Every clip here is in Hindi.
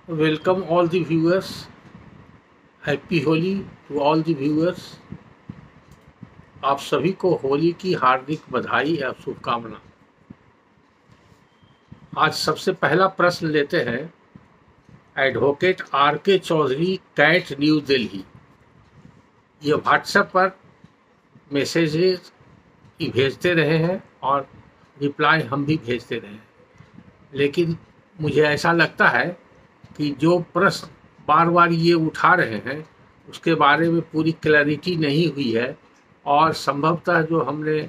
Welcome all the viewers. Happy Holi to all the viewers. आप सभी को होली की हार्दिक बधाई और शुभकामना। आज सबसे पहला प्रश्न लेते हैं advocate R K. Chaudhary, CAT, new Delhi. ये व्हाट्सएप पर मैसेजेस भेजते रहे हैं और रिप्लाई हम भी भेजते रहे हैं, लेकिन मुझे ऐसा लगता है कि जो प्रश्न बार बार ये उठा रहे हैं उसके बारे में पूरी क्लैरिटी नहीं हुई है और संभवतः जो हमने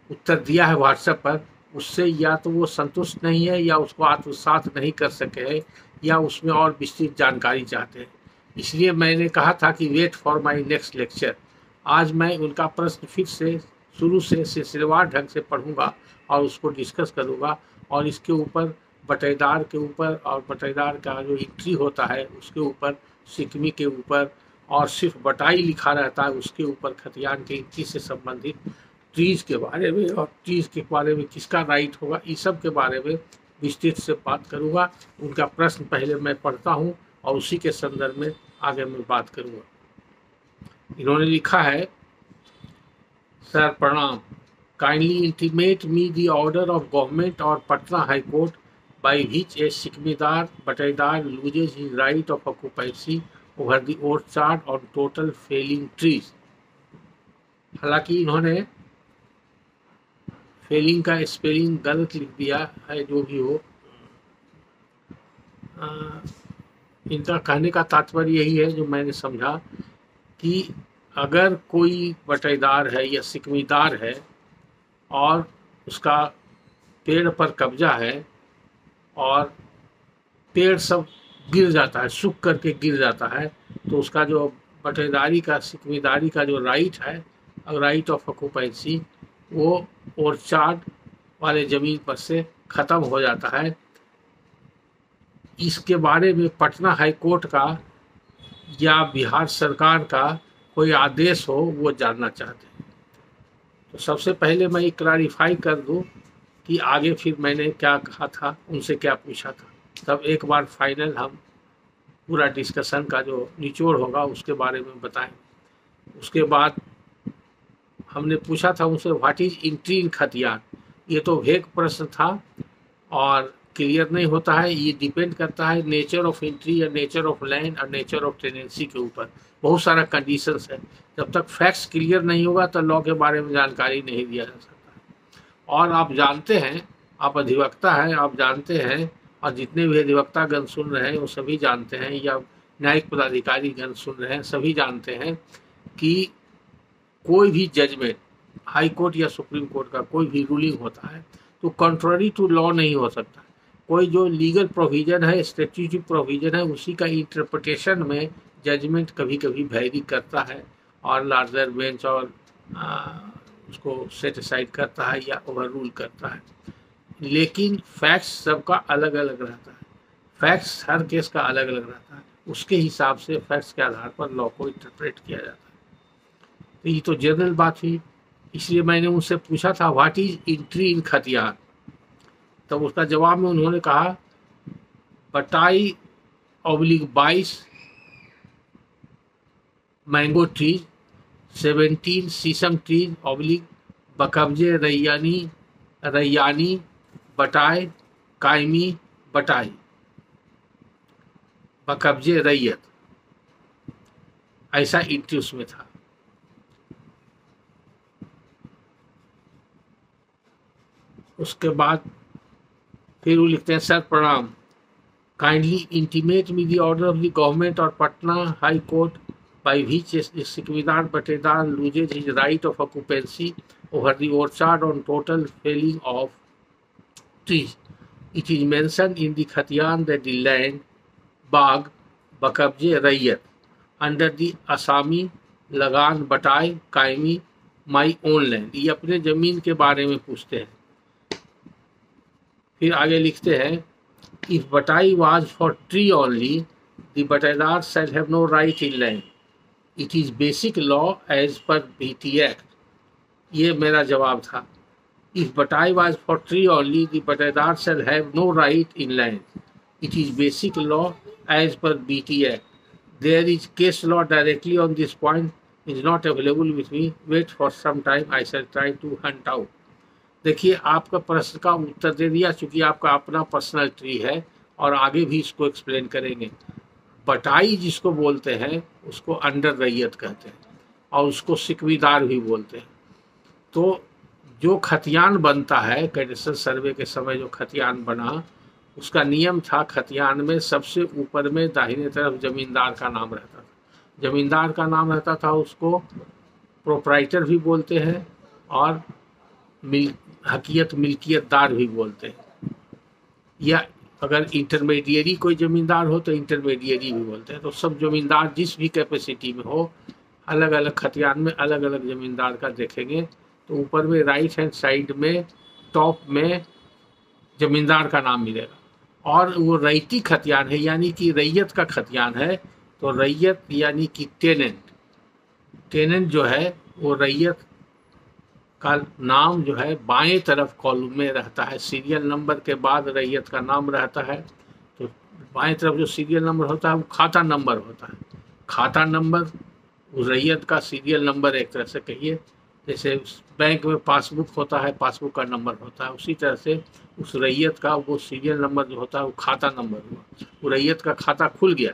उत्तर दिया है व्हाट्सएप पर उससे या तो वो संतुष्ट नहीं है या उसको आत्मसात नहीं कर सके हैं या उसमें और विस्तृत जानकारी चाहते हैं। इसलिए मैंने कहा था कि wait for my next lecture. आज मैं उनका प्रश्न फिर से शुरू से सिलसिलेवार ढंग से पढ़ूंगा और उसको डिस्कस करूंगा और इसके ऊपर बटेदार के ऊपर और बटेदार का जो एंट्री होता है उसके ऊपर, सिकमी के ऊपर और सिर्फ बटाई लिखा रहता है उसके ऊपर, खतियान के एंट्री से संबंधित ट्रीज के बारे में और ट्रीज के बारे में किसका राइट होगा, इस सब के बारे में विस्तृत से बात करूंगा। उनका प्रश्न पहले मैं पढ़ता हूं और उसी के संदर्भ में आगे मैं बात करूंगा। इन्होंने लिखा है, सर प्रणाम, kindly intimate me the order of government और Patna high court by which a सिकमीदार बटेदार loses his right of occupancy over the orchard on total failing trees। हालांकि इन्होंने फेलिंग का स्पेलिंग गलत लिख दिया है, जो भी हो। इनका कहने का तात्पर्य यही है जो मैंने समझा कि अगर कोई बटेदार है या सिकमीदार है और उसका पेड़ पर कब्जा है और पेड़ सब गिर जाता है, सूख करके गिर जाता है, तो उसका जो बटेदारी का, सिकमीदारी का जो राइट है, राइट ऑफ ऑक्यूपेंसी, वो ऑर्चार्ड वाले ज़मीन पर से ख़त्म हो जाता है। इसके बारे में पटना हाई कोर्ट का या बिहार सरकार का कोई आदेश हो वो जानना चाहते हैं। तो सबसे पहले मैं ये क्लैरिफाई कर दूं कि आगे फिर मैंने क्या कहा था, उनसे क्या पूछा था, तब एक बार फाइनल हम पूरा डिस्कशन का जो निचोड़ होगा उसके बारे में बताएं। उसके बाद हमने पूछा था उनसे व्हाट इज एंट्री इन खतियान। ये तो वेग प्रश्न था और क्लियर नहीं होता है। ये डिपेंड करता है नेचर ऑफ एंट्री या नेचर ऑफ लैंड और नेचर ऑफ टेनेंसी के ऊपर। बहुत सारा कंडीशंस है। जब तक फैक्ट्स क्लियर नहीं होगा तो लॉ के बारे में जानकारी नहीं दिया जा सकता। और आप जानते हैं, आप अधिवक्ता हैं, आप जानते हैं, और जितने भी अधिवक्ता गण सुन रहे हैं वो सभी जानते हैं, या न्यायिक पदाधिकारी गण सुन रहे हैं सभी जानते हैं कि कोई भी जजमेंट, हाई कोर्ट या सुप्रीम कोर्ट का कोई भी रूलिंग होता है तो कंट्ररी टू लॉ नहीं हो सकता। कोई जो लीगल प्रोविजन है, स्टैट्यूटरी प्रोविजन है, उसी का इंटरप्रिटेशन में जजमेंट कभी कभी वैरी करता है और लार्जर बेंच और उसको सेट असाइड करता है या ओवर रूल करता है। लेकिन फैक्ट्स सबका अलग अलग रहता है। फैक्ट्स हर केस का अलग अलग रहता है, उसके हिसाब से फैक्ट्स के आधार पर लॉ को इंटरप्रेट किया जाता है। तो ये तो जनरल बात हुई। इसलिए मैंने उनसे पूछा था व्हाट इज एंट्री इन खतियान। तब उसका जवाब में उन्होंने कहा बटाई /22 मैंगो ट्रीज, 17 शीशम ट्रीज / बकब्जे रैयानी बटाई कायमी बटाई बकब्जे रैयत, ऐसा एंट्री उसमें था। उसके बाद फिर वो लिखते हैं, सर प्रणाम, kindly intimate me the order of the government और Patna high court by which a सिकमीदार बटेदार loses his right of occupancy over the orchard on total felling of trees. It is mentioned in the Khatiyan that the land Bagh Bakabje Rayyat under the Asami Lagan Batai Kaimi my own land। ये अपने जमीन के बारे में पूछते हैं। फिर आगे लिखते हैं, if Batai was for tree only, the Bataidar shall have no right in land. It is basic law as per BT Act। ये मेरा जवाब था। If Batai was for tree only, the Bataidar shall have no right in land. It is basic law as per BT Act. There is case law directly on this point, is not available with me. Wait for some time, I shall try to hunt out. देखिए, आपका प्रश्न का उत्तर दे दिया, चूंकि आपका अपना पर्सनल ट्री है और आगे भी इसको एक्सप्लेन करेंगे। बटाई जिसको बोलते हैं उसको अंडर रैयत कहते हैं और उसको सिकवीदार भी बोलते हैं। तो जो खतियान बनता है, कैडेस्ट्रल सर्वे के समय जो खतियान बना, उसका नियम था, खतियान में सबसे ऊपर में दाहिने तरफ जमींदार का नाम रहता था। जमींदार का नाम रहता था, उसको प्रोप्राइटर भी बोलते हैं और मिल्कियतदार भी बोलते हैं, या अगर इंटरमीडिएरी कोई जमींदार हो तो इंटरमीडिएरी भी बोलते हैं। तो सब जमींदार जिस भी कैपेसिटी में हो, अलग अलग खतियान में अलग अलग जमींदार का देखेंगे तो ऊपर में राइट हैंड साइड में टॉप में जमींदार का नाम मिलेगा। और वो रैयती खतियान है, यानी कि रैयत का खतियान है, तो रैयत यानी कि टेनेंट जो है वो रैयत का नाम जो है बाएं तरफ कॉलम में रहता है। सीरियल नंबर के बाद रैयत का नाम रहता है, तो बाएं तरफ जो सीरियल नंबर होता है वो खाता नंबर होता है। खाता नंबर उस रैयत का सीरियल नंबर, एक तरह से कहिए जैसे बैंक में पासबुक होता है, पासबुक का नंबर होता है, उसी तरह से उस रैयत का वो सीरियल नंबर जो होता है वो खाता नंबर हुआ। वो रैयत का खाता खुल गया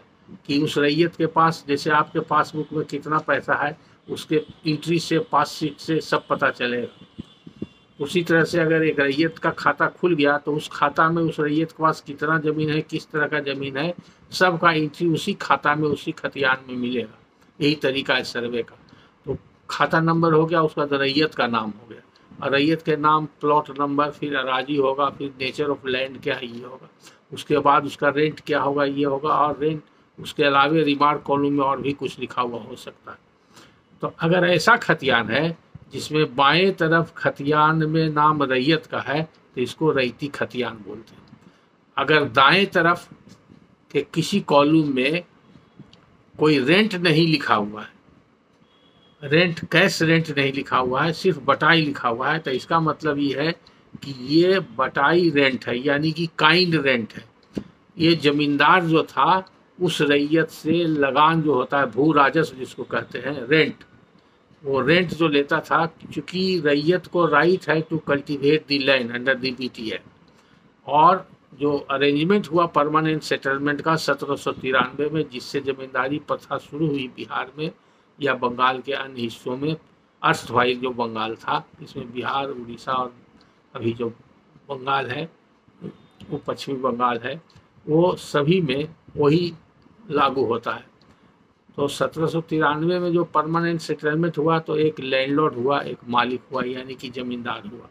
कि उस रैयत के पास, जैसे आपके पासबुक में कितना पैसा है, उसके एंट्री से, पासशीट से सब पता चलेगा। उसी तरह से अगर एक रैयत का खाता खुल गया तो उस खाता में उस रैयत के पास कितना ज़मीन है, किस तरह का ज़मीन है, सब का एंट्री उसी खाता में, उसी खतियान में मिलेगा। यही तरीका है सर्वे का। तो खाता नंबर हो गया, उसका तो रैयत का नाम हो गया, और रैयत के नाम, प्लॉट नंबर, फिर अराजी होगा, फिर नेचर ऑफ लैंड क्या है ये होगा, उसके बाद उसका रेंट क्या होगा ये होगा, और रेंट उसके अलावा रिमार्क कॉलम में और भी कुछ लिखा हुआ हो सकता है। तो अगर ऐसा खतियान है जिसमें बाएं तरफ खतियान में नाम रैयत का है तो इसको रैयती खतियान बोलते हैं। अगर दाएं तरफ के किसी कॉलम में कोई रेंट नहीं लिखा हुआ है, रेंट, कैश रेंट नहीं लिखा हुआ है, सिर्फ बटाई लिखा हुआ है, तो इसका मतलब ये है कि ये बटाई रेंट है, यानी कि काइंड रेंट है। ये जमींदार जो था उस रैयत से लगान जो होता है, भू राजस्व जिसको कहते हैं, रेंट, वो रेंट जो लेता था, क्योंकि रैयत को राइट है to cultivate the land under the BT Act। और जो अरेंजमेंट हुआ परमानेंट सेटलमेंट का 1793 में, जिससे जमींदारी प्रथा शुरू हुई बिहार में या बंगाल के अन्य हिस्सों में, अर्धवाही जो बंगाल था, इसमें बिहार, उड़ीसा और अभी जो बंगाल है वो पश्चिमी बंगाल है, वो सभी में वही लागू होता है। तो 1793 में जो परमानेंट सेटलमेंट हुआ तो एक लैंडलॉर्ड हुआ, एक मालिक हुआ, यानी कि जमींदार हुआ।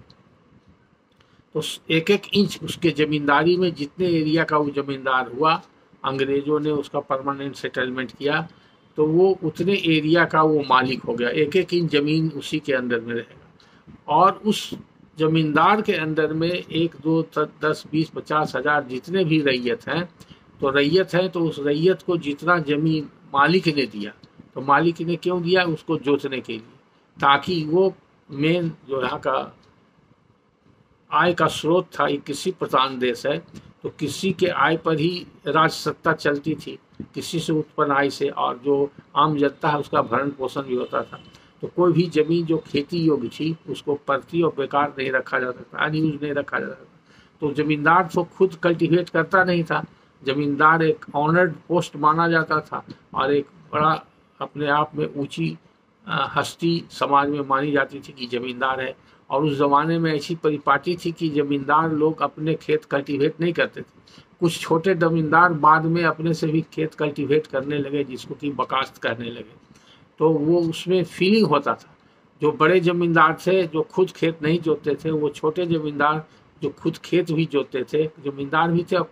तो एक एक इंच उसके जमींदारी में जितने एरिया का वो जमींदार हुआ, अंग्रेजों ने उसका परमानेंट सेटलमेंट किया तो वो उतने एरिया का वो मालिक हो गया। एक एक इंच जमीन उसी के अंदर में रहेगा, और उस जमींदार के अंदर में 1, 2, 10, 20, 50 हज़ार जितने भी रैयत हैं, तो रैयत है तो उस रैयत को जितना जमीन मालिक ने दिया, तो मालिक ने क्यों दिया, उसको जोतने के लिए, ताकि वो मेन जो यहाँ का आय का स्रोत था, ये कृषि प्रधान देश है, तो कृषि के आय पर ही राज सत्ता चलती थी, कृषि से उत्पन्न आय से, और जो आम जनता है उसका भरण पोषण भी होता था। तो कोई भी जमीन जो खेती योग्य थी उसको परती और बेकार नहीं रखा जा सकता, अनयूज नहीं रखा जा सकता। तो जमींदार तो खुद कल्टीवेट करता नहीं था, जमींदार एक ऑनर्ड पोस्ट माना जाता था और एक बड़ा अपने आप में ऊंची हस्ती समाज में मानी जाती थी कि जमींदार है। और उस ज़माने में ऐसी परिपाटी थी कि जमींदार लोग अपने खेत कल्टीवेट नहीं करते थे। कुछ छोटे जमींदार बाद में अपने से भी खेत कल्टीवेट करने लगे, जिसको कि बकास्त करने लगे। तो वो उसमें फीलिंग होता था। जो बड़े जमींदार थे जो खुद खेत नहीं जोतते थे, वो छोटे जमींदार जो खुद खेत भी जोतते थे, जमींदार भी थे, और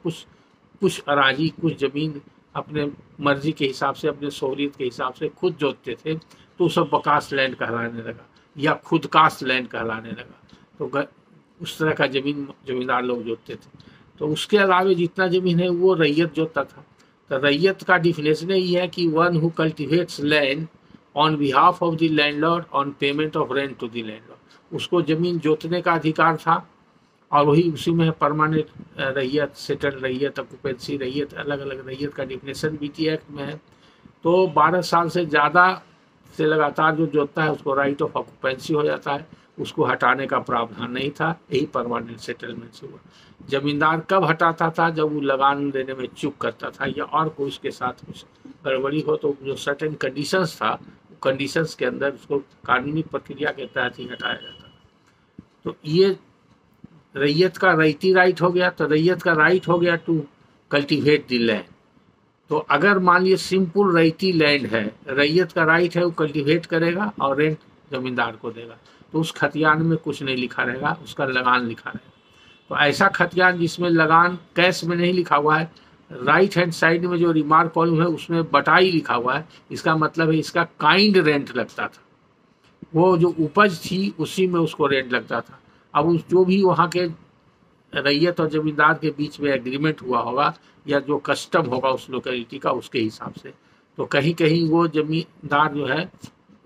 कुछ अराजी, कुछ ज़मीन अपने मर्जी के हिसाब से, अपने सहूलियत के हिसाब से खुद जोतते थे, तो सब बकास लैंड कहलाने लगा या खुद कास्ट लैंड कहलाने लगा। तो उस तरह का जमींदार लोग जोतते थे। तो उसके अलावा जितना ज़मीन है वो रैयत जोतता था। तो रैयत का डिफिनेशन ये है कि one who cultivates land on behalf of the landlord on payment of rent to the landlord. उसको ज़मीन जोतने का अधिकार था और वही उसी में है परमानेंट रैयत, सेटल्ड रैयत, ऑक्यूपेंसी रैयत, अलग अलग रैयत का डिफिनेशन बीटी एक्ट में है। तो 12 साल से ज़्यादा से लगातार जो जोतता है उसको राइट ऑफ ऑक्यूपेंसी हो जाता है, उसको हटाने का प्रावधान नहीं था, यही परमानेंट सेटलमेंट से हुआ। जमींदार कब हटाता था? जब वो लगान देने में चूक करता था या और कोई उसके साथ कुछ गड़बड़ी हो तो जो सर्टेन कंडीशंस था, कंडीशंस के अंदर उसको कानूनी प्रक्रिया के तहत ही हटाया जाता था। तो ये रैयत का रैयती राइट हो गया। तो रैयत का राइट हो गया टू कल्टीवेट द लैंड। तो अगर मान लीजिए सिंपल रैयती लैंड है, रैयत का राइट है वो कल्टीवेट करेगा और रेंट जमींदार को देगा, तो उस खतियान में कुछ नहीं लिखा रहेगा, उसका लगान लिखा रहेगा। तो ऐसा खतियान जिसमें लगान कैश में नहीं लिखा हुआ है, राइट हैंड साइड में जो रिमार्क कॉलम है उसमें बटाई लिखा हुआ है, इसका मतलब है इसका काइंड रेंट लगता था, वो जो उपज थी उसी में उसको रेंट लगता था। अब उस जो भी वहाँ के रैयत और जमींदार के बीच में एग्रीमेंट हुआ होगा या जो कस्टम होगा उस लोकेलिटी का, उसके हिसाब से तो कहीं कहीं वो जमींदार जो है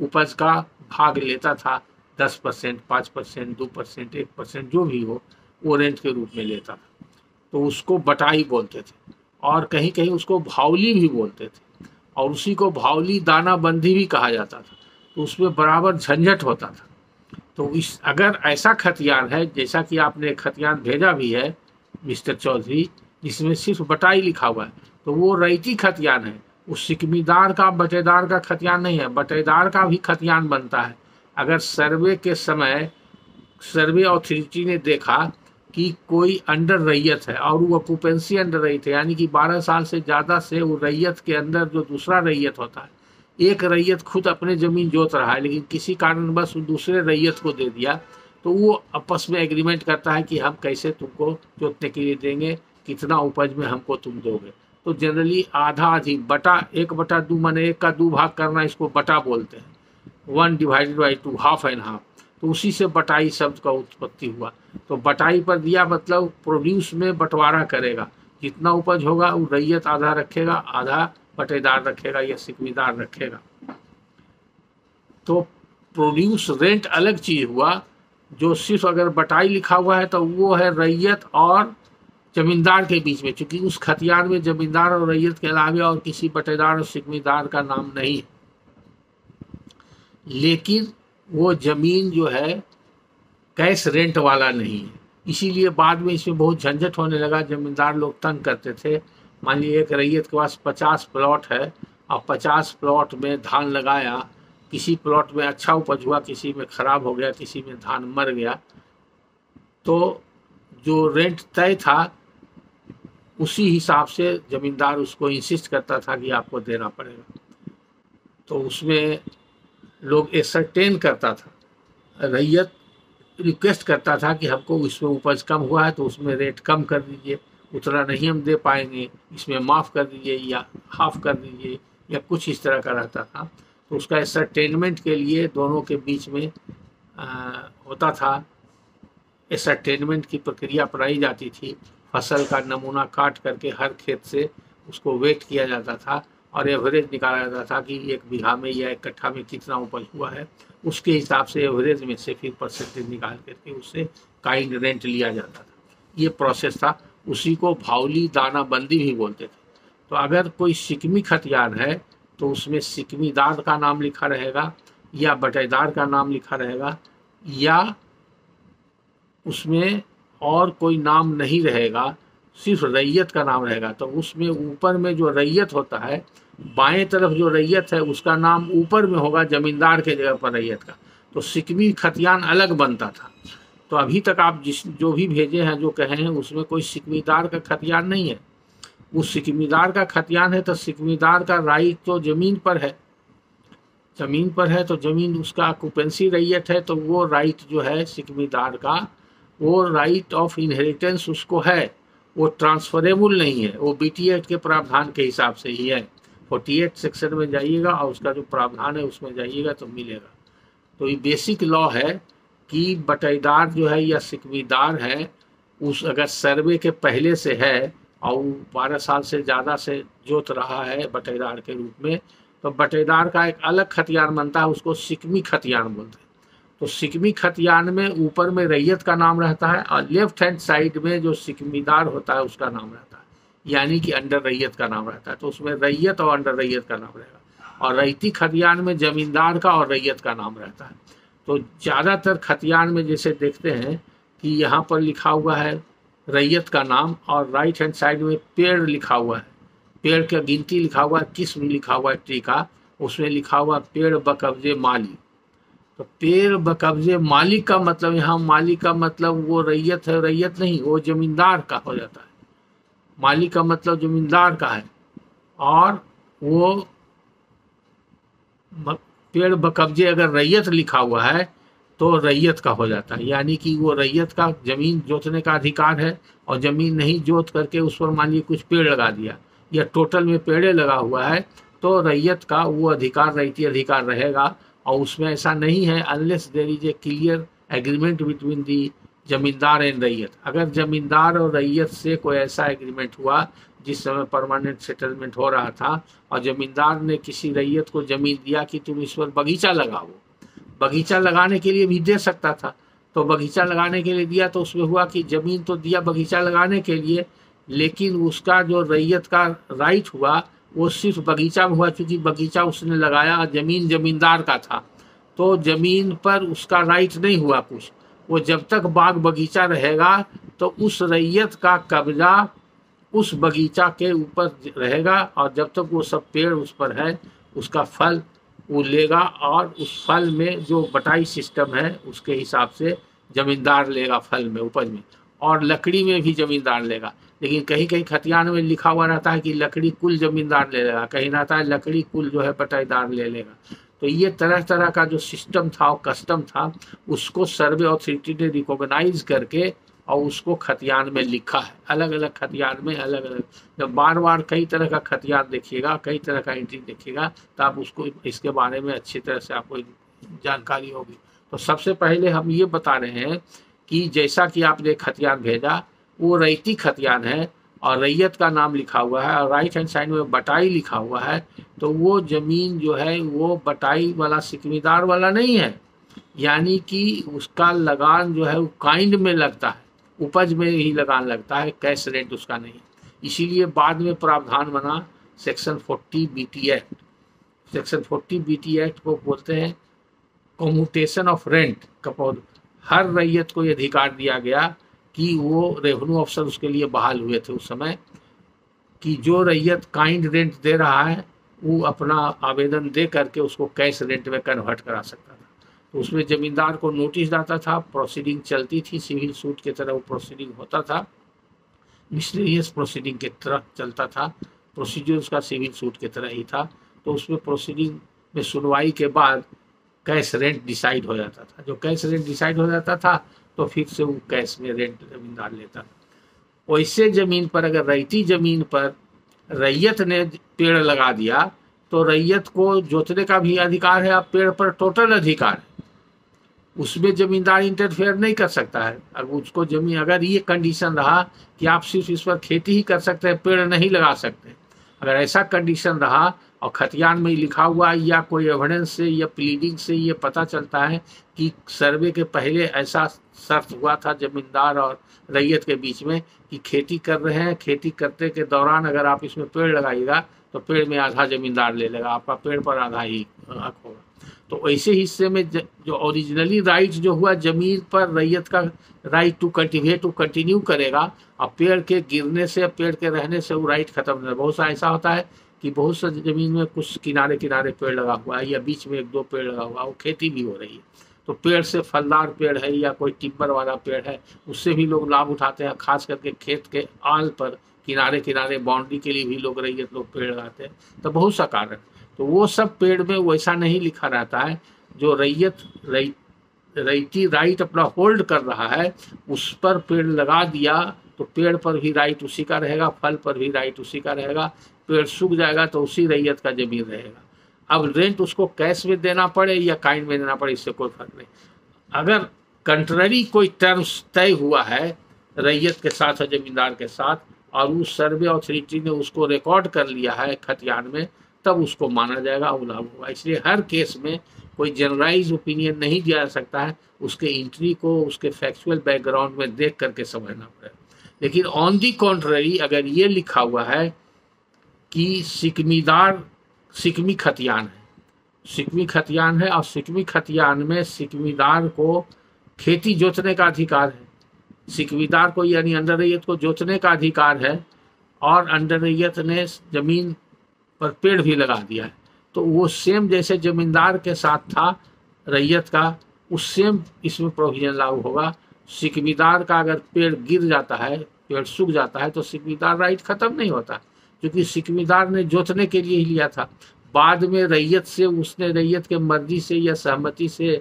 उपज का भाग लेता था, 10%, 5%, 2%, 1%, जो भी हो वो रेंट के रूप में लेता था। तो उसको बटाई बोलते थे और कहीं कहीं उसको भावली भी बोलते थे, और उसी को भावली दाना बंदी भी कहा जाता था। तो उसमें बराबर झंझट होता था। तो इस अगर ऐसा खतियान है, जैसा कि आपने खतियान भेजा भी है मिस्टर चौधरी, जिसमें सिर्फ बटाई लिखा हुआ है, तो वो रैयती खतियान है, उस सिकमीदार का बटेदार का खतियान नहीं है। बटेदार का भी खतियान बनता है अगर सर्वे के समय सर्वे अथॉरिटी ने देखा कि कोई अंडर रैयत है और वो ऑक्यूपेंसी अंडर रैयत है, यानी कि 12 साल से ज़्यादा से वो रैयत के अंदर जो दूसरा रैयत होता है, एक रैयत खुद अपने ज़मीन जोत रहा है लेकिन किसी कारणवश दूसरे रैयत को दे दिया, तो वो आपस में एग्रीमेंट करता है कि हम कैसे तुमको जोतने के लिए देंगे, कितना उपज में हमको तुम दोगे। तो जनरली आधा आधी, बटा 1/2 माने 1 का 2 भाग करना, इसको बटा बोलते हैं, 1/2, हाफ एंड हाफ। तो उसी से बटाई शब्द का उत्पत्ति हुआ। तो बटाई पर दिया मतलब प्रोड्यूस में बंटवारा करेगा, जितना उपज होगा वो रैयत आधा रखेगा, आधा बटेदार रखेगा या सिकमीदार रखेगा। तो प्रोड्यूस रेंट अलग चीज हुआ, जो सिर्फ अगर बटाई लिखा हुआ है तो वो है रैयत और जमींदार के बीच में, क्योंकि उस खतियान में जमींदार और रैयत के अलावा और किसी बटेदार और सिकमीदार का नाम नहीं है। लेकिन वो जमीन जो है कैश रेंट वाला नहीं है, इसीलिए बाद में इसमें बहुत झंझट होने लगा। जमींदार लोग तंग करते थे। मान लीजिए एक रैयत के पास 50 प्लॉट है और 50 प्लॉट में धान लगाया, किसी प्लॉट में अच्छा उपज हुआ, किसी में खराब हो गया, किसी में धान मर गया, तो जो रेंट तय था उसी हिसाब से जमींदार उसको इंसिस्ट करता था कि आपको देना पड़ेगा। तो उसमें लोग एसरटेन करता था, रैयत रिक्वेस्ट करता था कि हमको इसमें उपज कम हुआ है तो उसमें रेट कम कर दीजिए, उतना नहीं हम दे पाएंगे, इसमें माफ़ कर दीजिए या हाफ कर दीजिए या कुछ इस तरह का रहता था। तो उसका एसरटेनमेंट के लिए दोनों के बीच में होता था, एसरटेनमेंट की प्रक्रिया अपनाई जाती थी। फसल का नमूना काट करके हर खेत से उसको वेट किया जाता था और एवरेज निकाला जाता था कि 1 बीघा में या 1 कट्ठा में कितना उपज हुआ है, उसके हिसाब से एवरेज में से फिर परसेंटेज निकाल करके उससे काइंड रेंट लिया जाता था। ये प्रोसेस था, उसी को भावली दाना बंदी भी बोलते थे। तो अगर कोई सिकमी खतियान है तो उसमें सिकमीदार का नाम लिखा रहेगा या बटेदार का नाम लिखा रहेगा या उसमें और कोई नाम नहीं रहेगा, सिर्फ रैयत का नाम रहेगा। तो उसमें ऊपर में जो रैयत होता है, बाएं तरफ जो रैयत है उसका नाम ऊपर में होगा जमींदार के जगह पर रैयत का। तो सिकमी खतियान अलग बनता था। तो अभी तक आप जो भी भेजे हैं, जो कहे हैं, उसमें कोई सिकमीदार का खतियान नहीं है। वो सिकमीदार का खतियान है तो सिकमीदार का राइट तो जमीन पर है, जमीन पर है तो जमीन उसका ऑक्यूपेंसी रैयत है, तो वो राइट जो है सिकमीदार का, वो राइट ऑफ इनहेरिटेंस उसको है, वो ट्रांसफरेबल नहीं है। वो बीटी एक्ट के प्रावधान के हिसाब से ही है। 48 सेक्शन में जाइएगा और उसका जो प्रावधान है उसमें जाइएगा तो मिलेगा। तो ये बेसिक लॉ है कि बटेदार जो है या सिकमीदार है, उस अगर सर्वे के पहले से है और 12 साल से ज़्यादा से जोत रहा है बटेदार के रूप में, तो बटेदार का एक अलग खतियान बनता है, उसको सिकमी खतियान बोलते हैं। तो सिकमी खतियान में ऊपर में रैयत का नाम रहता है और लेफ्ट हैंड साइड में जो सिकमीदार होता है उसका नाम रहता है, यानी कि अंडर रैयत का नाम रहता है। तो उसमें रैयत और अंडर रैयत का नाम रहेगा। और रैयती खतियान में जमींदार का और रैयत का नाम रहता है। तो ज़्यादातर खतियान में जैसे देखते हैं कि यहाँ पर लिखा हुआ है रैयत का नाम और राइट हैंड साइड में पेड़ लिखा हुआ है, पेड़ का गिनती लिखा हुआ है, किस्म लिखा हुआ है ट्री का, उसमें लिखा हुआ पेड़ बकब्जे माली। तो पेड़ बकब्जे मालिक का मतलब, यहाँ मालिक का मतलब वो रैयत है, रैयत नहीं, वो जमींदार का हो जाता है। मालिक का मतलब जमींदार का है और वो पेड़ बकब्जे अगर रैयत लिखा हुआ है तो रैयत का हो जाता है, यानी कि वो रैयत का जमीन जोतने का अधिकार है और जमीन नहीं जोत करके उस पर मान लीजिए कुछ पेड़ लगा दिया या टोटल में पेड़े लगा हुआ है तो रैयत का वो अधिकार, रैयती अधिकार रहेगा। और उसमें ऐसा नहीं है unless there is a clear agreement between the zamindar and रैयत। अगर जमींदार और रैयत से कोई ऐसा एग्रीमेंट हुआ जिस समय परमानेंट सेटलमेंट हो रहा था और जमींदार ने किसी रैयत को जमीन दिया कि तुम इस पर बगीचा लगाओ, बगीचा लगाने के लिए भी दे सकता था, तो बगीचा लगाने के लिए दिया तो उसमें हुआ कि जमीन तो दिया बगीचा लगाने के लिए, लेकिन उसका जो रैयत का राइट हुआ वो सिर्फ बगीचा में हुआ, क्योंकि बगीचा उसने लगाया, जमीन जमींदार का था तो जमीन पर उसका राइट नहीं हुआ कुछ। वो जब तक बाग बगीचा रहेगा तो उस रैयत का कब्जा उस बगीचा के ऊपर रहेगा और जब तक वो सब पेड़ उस पर है उसका फल वो लेगा और उस फल में जो बटाई सिस्टम है उसके हिसाब से जमींदार लेगा, फल में उपज में, और लकड़ी में भी जमींदार लेगा। लेकिन कहीं कहीं खतियान में लिखा हुआ रहता है कि लकड़ी कुल जमींदार ले लेगा, कहीं रहता है लकड़ी कुल जो है बटाईदार ले लेगा। तो ये तरह तरह का जो सिस्टम था और कस्टम था उसको सर्वे अथॉरिटी ने रिकॉग्नाइज करके और उसको खतियान में लिखा है। अलग अलग खतियान में अलग अलग, जब बार बार कई तरह का खतियान देखिएगा, कई तरह का एंट्री देखिएगा तो आप उसको इसके बारे में अच्छी तरह से आपको जानकारी होगी। तो सबसे पहले हम ये बता रहे हैं कि जैसा कि आपने खतियान भेजा वो रैयती खतियान है और रैयत का नाम लिखा हुआ है और राइट हैंड साइड में बटाई लिखा हुआ है, तो वो जमीन जो है वो बटाई वाला सिकमीदार वाला नहीं है, यानी कि उसका लगान जो है वो काइंड में लगता है, उपज में ही लगान लगता है, कैश रेंट उसका नहीं। इसीलिए बाद में प्रावधान बना section 40 BT act. Section 40 BT act को बोलते हैं कम्यूटेशन ऑफ रेंट। हर रैयत को ये अधिकार दिया गया कि वो रेवेन्यू अफसर उसके लिए बहाल हुए थे उस समय कि जो रैयत काइंड रेंट दे रहा है वो अपना आवेदन दे करके उसको कैश रेंट में कन्वर्ट करा सकता था। तो उसमें जमींदार को नोटिस जाता था, प्रोसीडिंग चलती थी, सिविल सूट की तरह वो प्रोसीडिंग होता था, मिस्टीरियस प्रोसीडिंग की तरह चलता था, प्रोसीजर उसका सिविल सूट की तरह ही था। तो उसमें प्रोसीडिंग में सुनवाई के बाद कैश रेंट डिसाइड हो जाता था। जो कैश रेंट डिसाइड हो जाता था तो फिर से वो कैश में रेंट जमींदार लेता था। वैसे ज़मीन पर अगर रैयती ज़मीन पर रैयत ने पेड़ लगा दिया तो रैयत को जोतने का भी अधिकार है, अब पेड़ पर टोटल अधिकार है, उसमें जमींदार इंटरफेयर नहीं कर सकता है। अगर उसको जमीन, अगर ये कंडीशन रहा कि आप सिर्फ इस पर खेती ही कर सकते हैं, पेड़ नहीं लगा सकते, अगर ऐसा कंडीशन रहा और खतियान में लिखा हुआ या कोई एविडेंस से या प्लीडिंग से ये पता चलता है कि सर्वे के पहले ऐसा शर्त हुआ था जमींदार और रैयत के बीच में कि खेती कर रहे हैं, खेती करते के दौरान अगर आप इसमें पेड़ लगाइएगा तो पेड़ में आधा जमींदार ले लेगा, आपका पेड़ पर आधा ही हक होगा। तो ऐसे हिस्से में जो ओरिजिनली राइट जो हुआ जमीन पर रैयत का right to cultivate to continue करेगा और पेड़ के गिरने से, पेड़ के रहने से वो राइट खत्म नहीं। बहुत सा ऐसा होता है कि बहुत सा ज़मीन में कुछ किनारे किनारे पेड़ लगा हुआ है या बीच में 1-2 पेड़ लगा हुआ है, वो खेती भी हो रही है, तो पेड़ से फलदार पेड़ है या कोई टिम्बर वाला पेड़ है उससे भी लोग लाभ उठाते हैं। खास करके खेत के आल पर किनारे किनारे बाउंड्री के लिए भी लोग रैयत लोग पेड़ लगाते हैं, तो बहुत सा कारण। तो वो सब पेड़ में वैसा नहीं लिखा रहता है। जो रैयती राइट अपना होल्ड कर रहा है उस पर पेड़ लगा दिया तो पेड़ पर भी राइट उसी का रहेगा, फल पर भी राइट उसी का रहेगा। पेड़ सूख जाएगा तो उसी रैयत का जमीन रहेगा। अब रेंट उसको कैश में देना पड़े या काइंड में देना पड़े इससे कोई फर्क नहीं। अगर कंट्ररी कोई टर्म्स तय हुआ है रैयत के साथ और जमींदार के साथ और उस सर्वे अथॉरिटी ने उसको रिकॉर्ड कर लिया है खतियान में, तब उसको माना जाएगा, वो लागू होगा। इसलिए हर केस में कोई जनरलाइज ओपिनियन नहीं दिया जा सकता है, उसके एंट्री को उसके फैक्चुअल बैकग्राउंड में देख करके समझना पड़ेगा। लेकिन ऑन दी कॉन्ट्ररी अगर ये लिखा हुआ है कि सिकमीदार सिकमी खतियान है, सिकमी खतियान है और सिकमी खतियान में सिकमीदार को खेती जोतने का अधिकार है, सिकमीदार को यानी अंडर रैयत को जोतने का अधिकार है, और अंडर रैयत ने जमीन पर पेड़ भी लगा दिया है, तो वो सेम जैसे जमींदार के साथ था रैयत का, उस सेम इसमें प्रोविजन लागू होगा। सिकमीदार का अगर पेड़ गिर जाता है, पेड़ सूख जाता है, तो सिकमीदार राइट खत्म नहीं होता, क्योंकि सिकमीदार ने जोतने के लिए ही लिया था। बाद में रैयत से उसने रैयत के मर्जी से या सहमति से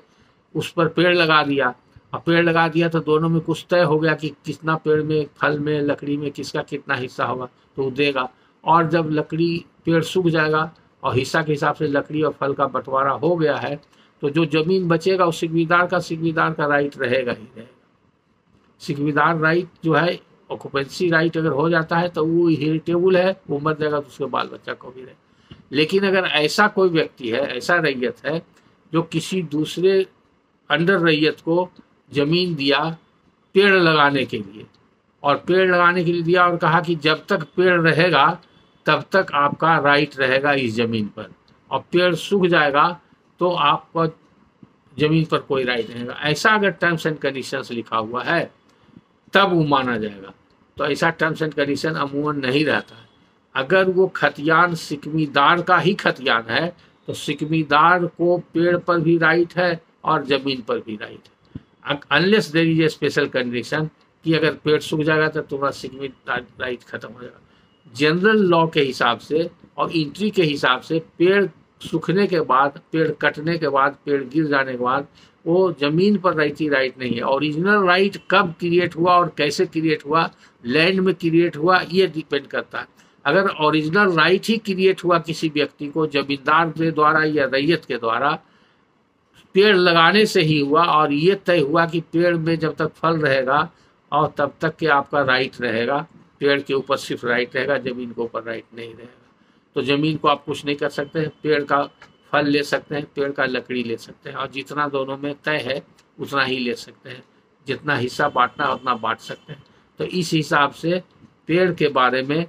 उस पर पेड़ लगा दिया, और पेड़ लगा दिया तो दोनों में कुछ तय हो गया कि कितना पेड़ में, फल में, लकड़ी में किसका कितना हिस्सा होगा तो वो देगा। और जब लकड़ी पेड़ सूख जाएगा और हिस्सा के हिसाब से लकड़ी और फल का बंटवारा हो गया है, तो जो जमीन बचेगा उस सिकमीदार का राइट रहेगा ही रहेगा। सिकमीदार राइट जो है, ऑक्यूपेंसी राइट अगर हो जाता है तो वो हेरिटेबल है, वो मर जाएगा तो उसके बाल बच्चा को भी रहे। लेकिन अगर ऐसा कोई व्यक्ति है, ऐसा रैयत है जो किसी दूसरे अंडर रैयत को जमीन दिया पेड़ लगाने के लिए, और पेड़ लगाने के लिए दिया और कहा कि जब तक पेड़ रहेगा तब तक आपका राइट रहेगा इस जमीन पर, और पेड़ सूख जाएगा तो आपका जमीन पर कोई राइट नहीं रहेगा, ऐसा अगर टर्म्स एंड कंडीशंस लिखा हुआ है तब वो माना जाएगा। तो ऐसा टर्म्स एंड कंडीशन अमूमन नहीं रहता है। अगर वो खतियान सिकमीदार का ही खतियान है तो सिकमीदार को पेड़ पर भी राइट है और जमीन पर भी राइट है, unless there is a special condition कि अगर पेड़ सूख जाएगा तो तुम्हारा सिकमीदार राइट खत्म हो जाएगा। जनरल लॉ के हिसाब से और एंट्री के हिसाब से पेड़ सूखने के बाद, पेड़ कटने के बाद, पेड़ गिर जाने के बाद वो जमीन पर रहती राइट नहीं है। ओरिजिनल राइट कब क्रिएट हुआ और कैसे क्रिएट हुआ, लैंड में क्रिएट हुआ, ये डिपेंड करता है। अगर ओरिजिनल राइट ही क्रिएट हुआ किसी व्यक्ति को जमींदार के द्वारा या रैयत के द्वारा, पेड़ लगाने से ही हुआ, और ये तय हुआ कि पेड़ में जब तक फल रहेगा और तब तक के आपका राइट रहेगा, पेड़ के ऊपर सिर्फ राइट रहेगा, जमीन के ऊपर राइट नहीं रहेगा। तो जमीन को आप कुछ नहीं कर सकते हैं, पेड़ का फल ले सकते हैं, पेड़ का लकड़ी ले सकते हैं, और जितना दोनों में तय है उतना ही ले सकते हैं, जितना हिस्सा बांटना है उतना बांट सकते हैं। तो इस हिसाब से पेड़ के बारे में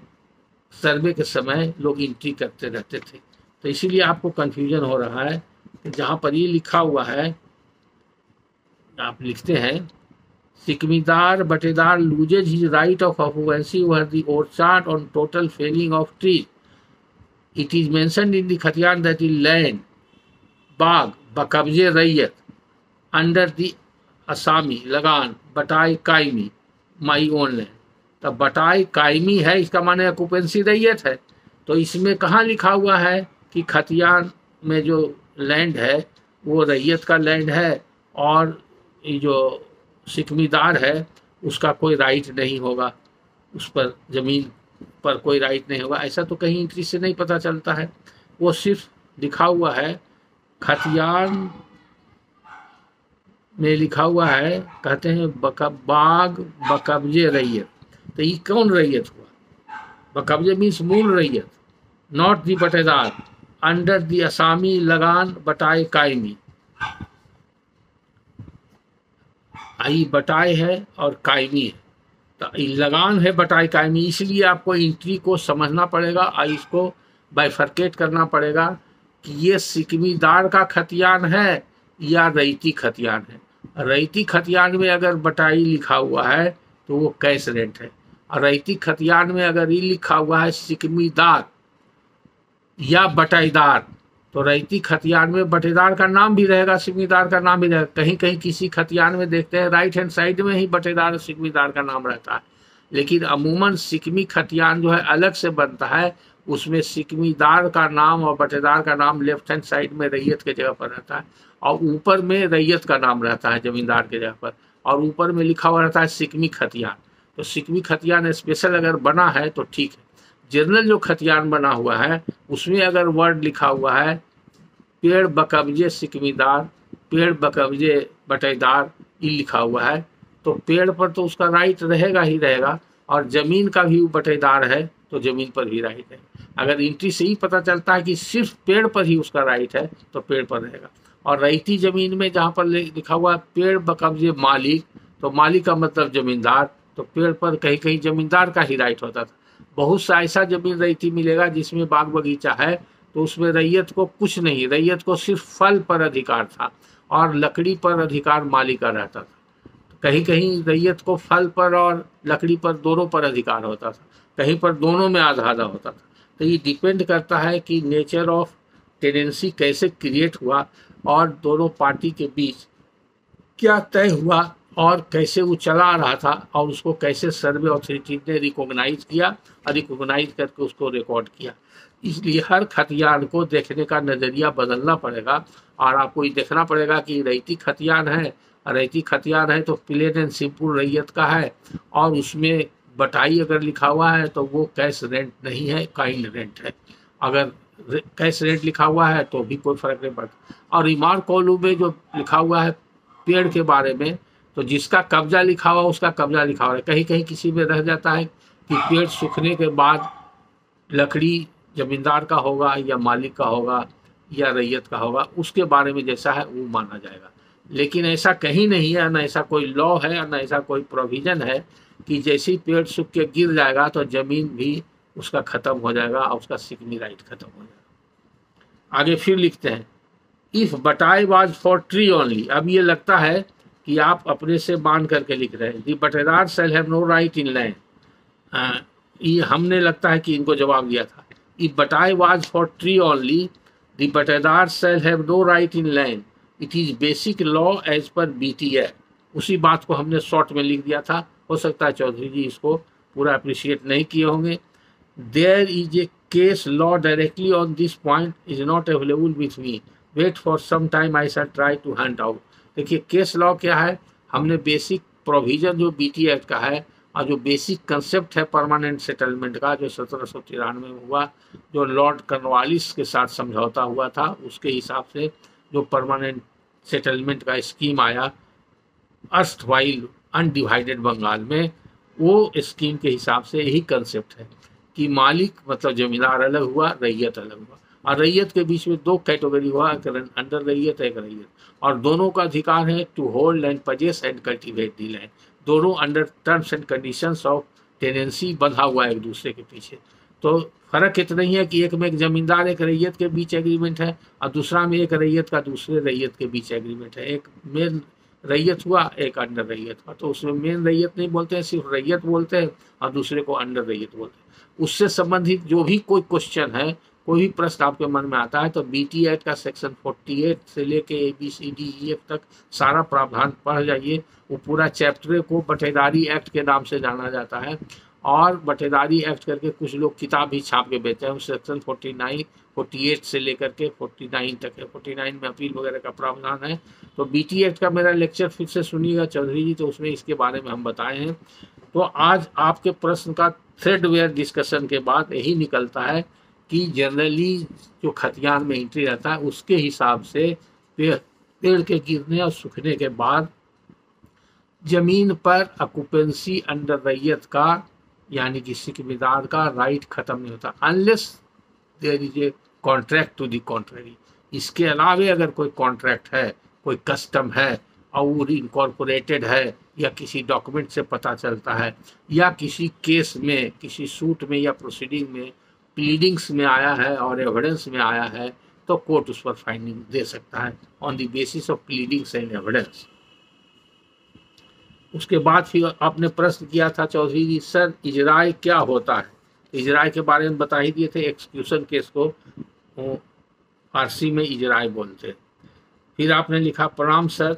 सर्वे के समय लोग एंट्री करते रहते थे। तो इसीलिए आपको कन्फ्यूजन हो रहा है कि जहाँ पर ये लिखा हुआ है, आप लिखते हैं सिकमीदार बटेदार loses his right of occupancy over the orchard on total felling of trees. It is mentioned in the खतियान that the land बाग बकब्जे रैयत अंडर द असामी लगान बटाई कायमी माई ओन लैंड। तब बटाई कायमी है, इसका माने ऑक्यूपेंसी रैयत है। तो इसमें कहाँ लिखा हुआ है कि खतियान में जो लैंड है वो रैयत का लैंड है, और ये जो सिकमीदार है उसका कोई राइट नहीं होगा, उस पर जमीन पर कोई राइट नहीं होगा। ऐसा तो कहीं एंट्री से नहीं पता चलता है, वो सिर्फ लिखा हुआ है खतियान में लिखा हुआ है, कहते हैं बाग बकब्जे रैयत। तो ये कौन रैयत हुआ? बकब्जे मीन्स मूल रैयत, नॉट दी बटेदार, अंडर दी असामी लगान बटाई कायमी। आई बटाई है और कायमी है, तो लगान है बटाई कायमी, इसलिए आपको एंट्री को समझना पड़ेगा और इसको बाइफरकेट करना पड़ेगा कि ये सिकमीदार का खतियान है या रैयती खतियान है। रैयती खतियान में अगर बटाई लिखा हुआ है तो वो कैश रेंट है, और रैयती खतियान में अगर ये लिखा हुआ है सिकमीदार या बटाईदार, तो रैयती खतियान में बटेदार का नाम भी रहेगा, सिकमीदार का नाम भी रहेगा। कहीं कहीं किसी खतियान में देखते हैं राइट हैंड साइड में ही बटेदार और सिकमीदार का नाम रहता है, लेकिन अमूमन सिकमी खतियान जो है अलग से बनता है, उसमें सिकमीदार का नाम और बटेदार का नाम लेफ्ट हैंड साइड में रैयत के जगह पर रहता है, और ऊपर में रैयत का नाम रहता है जमींदार के जगह पर, और ऊपर में लिखा हुआ रहता है सिकमी खतियान। तो सिकमी खतियान स्पेशल अगर बना है तो ठीक है। जनरल जो खतियान बना हुआ है उसमें अगर वर्ड लिखा हुआ है पेड़ बकब्जे सिकमीदार, पेड़ बकब्जे बटेदार, ये लिखा हुआ है, तो पेड़ पर तो उसका राइट रहेगा ही रहेगा, और जमीन का भी बटेदार है तो जमीन पर भी राइट है। अगर एंट्री से ही पता चलता है कि सिर्फ पेड़ पर ही उसका राइट है तो पेड़ पर रहेगा, और रईती जमीन में जहाँ पर लिखा हुआ है पेड़ बकब्जे मालिक, तो मालिक का मतलब जमींदार, तो पेड़ पर कहीं कहीं जमींदार का ही राइट होता था। बहुत सा ऐसा जमीन रईती मिलेगा जिसमें बाग बगीचा है, तो उसमें रैयत को कुछ नहीं, रैयत को सिर्फ फल पर अधिकार था और लकड़ी पर अधिकार मालिक का रहता था। कहीं कहीं रैयत को फल पर और लकड़ी पर दोनों पर अधिकार होता था, कहीं पर दोनों में आधा आधा होता था। तो ये डिपेंड करता है कि नेचर ऑफ टेनेंसी कैसे क्रिएट हुआ और दोनों पार्टी के बीच क्या तय हुआ और कैसे वो चला रहा था और उसको कैसे सर्वे अथॉरिटी ने रिकॉग्नाइज किया और रिकॉग्नाइज करके उसको रिकॉर्ड किया। इसलिए हर खतियान को देखने का नज़रिया बदलना पड़ेगा और आपको ये देखना पड़ेगा कि रैयती खतियान है, रैयती खतियान है तो प्लेन एंड सिंपल रैयत का है और उसमें बटाई अगर लिखा हुआ है तो वो कैश रेंट नहीं है, काइंड रेंट है। अगर कैश रेंट लिखा हुआ है तो भी कोई फर्क नहीं पड़ता। और रिमार्क कॉलम में जो लिखा हुआ है पेड़ के बारे में, तो जिसका कब्जा लिखा हुआ उसका कब्जा लिखा हुआ है। कहीं कहीं किसी में रह जाता है कि पेड़ सूखने के बाद लकड़ी जमींदार का होगा या मालिक का होगा या रैयत का होगा, उसके बारे में जैसा है वो माना जाएगा। लेकिन ऐसा कहीं नहीं है, ना ऐसा कोई लॉ है, ना ऐसा कोई प्रोविजन है कि जैसे ही पेड़ सूख के गिर जाएगा तो जमीन भी उसका खत्म हो जाएगा और उसका सिकनी राइट खत्म हो जाएगा। आगे फिर लिखते हैं, इफ बटाई वाज फॉर ट्री ओनली। अब ये लगता है कि आप अपने से मान करके लिख रहे हैं, दी बटेदार shall have no right in land. ये हमने लगता है कि इनको जवाब दिया था। इफ बटाई was for tree only, the बटेदार shall have no right in land, it is basic law as per BT act. उसी बात को हमने शॉर्ट में लिख दिया था, हो सकता है चौधरी जी इसको पूरा अप्रिशिएट नहीं किए होंगे। There is a case law directly on this point, is not available with me, wait for some time, I shall try to hunt out. देखिए केस लॉ क्या है, हमने बेसिक प्रोविजन जो बीटी एक्ट का है और जो बेसिक कंसेप्ट है परमानेंट सेटलमेंट का जो 1793 में हुआ, जो लॉर्ड कॉर्नवालिस के साथ समझौता हुआ था, उसके हिसाब से जो परमानेंट सेटलमेंट का स्कीम आया अर्स्टवाइल अनडिवाइडेड बंगाल में, वो स्कीम के हिसाब से यही कंसेप्ट है कि मालिक मतलब जमींदार अलग हुआ, रैयत अलग हुआ, और रैयत के बीच में दो कैटेगरी हुआ, एक अंडर रैयत एक रैयत, और दोनों का अधिकार है to hold and possess and cultivate the land. दोनों under terms and conditions of tenancy बंधा हुआ है एक दूसरे के पीछे। तो फर्क इतना ही है कि एक में एक जमींदार एक रैयत के बीच एग्रीमेंट है और दूसरा में एक रैयत का दूसरे रैयत के बीच एग्रीमेंट है। एक मेन रैयत हुआ, एक अंडर रैयत हुआ, तो उसमें मेन रैयत नहीं बोलते हैं, सिर्फ रैयत बोलते हैं और दूसरे को अंडर रैयत बोलते हैं। उससे संबंधित जो भी कोई क्वेश्चन है, कोई भी प्रश्न आपके मन में आता है तो बीटी एक्ट का सेक्शन 48 से लेके ABCDEF तक सारा प्रावधान पढ़ जाइए। वो पूरा चैप्टर को बटेदारी एक्ट के नाम से जाना जाता है और बटेदारी एक्ट करके कुछ लोग किताब भी छाप के बेचते हैं। सेक्शन 49, 48 से लेकर के 49 तक है। 49 में अपील वगैरह का प्रावधान है। तो बीटी एक्ट का मेरा लेक्चर फिर से सुनिएगा चौधरी जी, तो उसमें इसके बारे में हम बताए हैं। तो आज आपके प्रश्न का थ्रेडवेयर डिस्कशन के बाद यही निकलता है कि जनरली जो खतियान में एंट्री रहता है उसके हिसाब से पेड़ के गिरने और सूखने के बाद जमीन पर ऑक्यूपेंसी अंडर रैयत का यानी कि सिकमीदार का राइट खत्म नहीं होता unless there is a contract to the contrary. इसके अलावे अगर कोई कॉन्ट्रैक्ट है, कोई कस्टम है और इनकॉर्पोरेटेड है या किसी डॉक्यूमेंट से पता चलता है या किसी केस में, किसी सूट में या प्रोसीडिंग में प्लीडिंग्स में आया है और एविडेंस में आया है, तो कोर्ट उस पर फाइंडिंग दे सकता है on the basis of pleadings and evidence. उसके बाद फिर आपने प्रश्न किया था चौधरी जी, सर इजराय क्या होता है? इजराय के बारे में बता ही दिए थे। एक्सक्यूशन केस को फारसी में इजराय बोलते। फिर आपने लिखा, प्रणाम sir,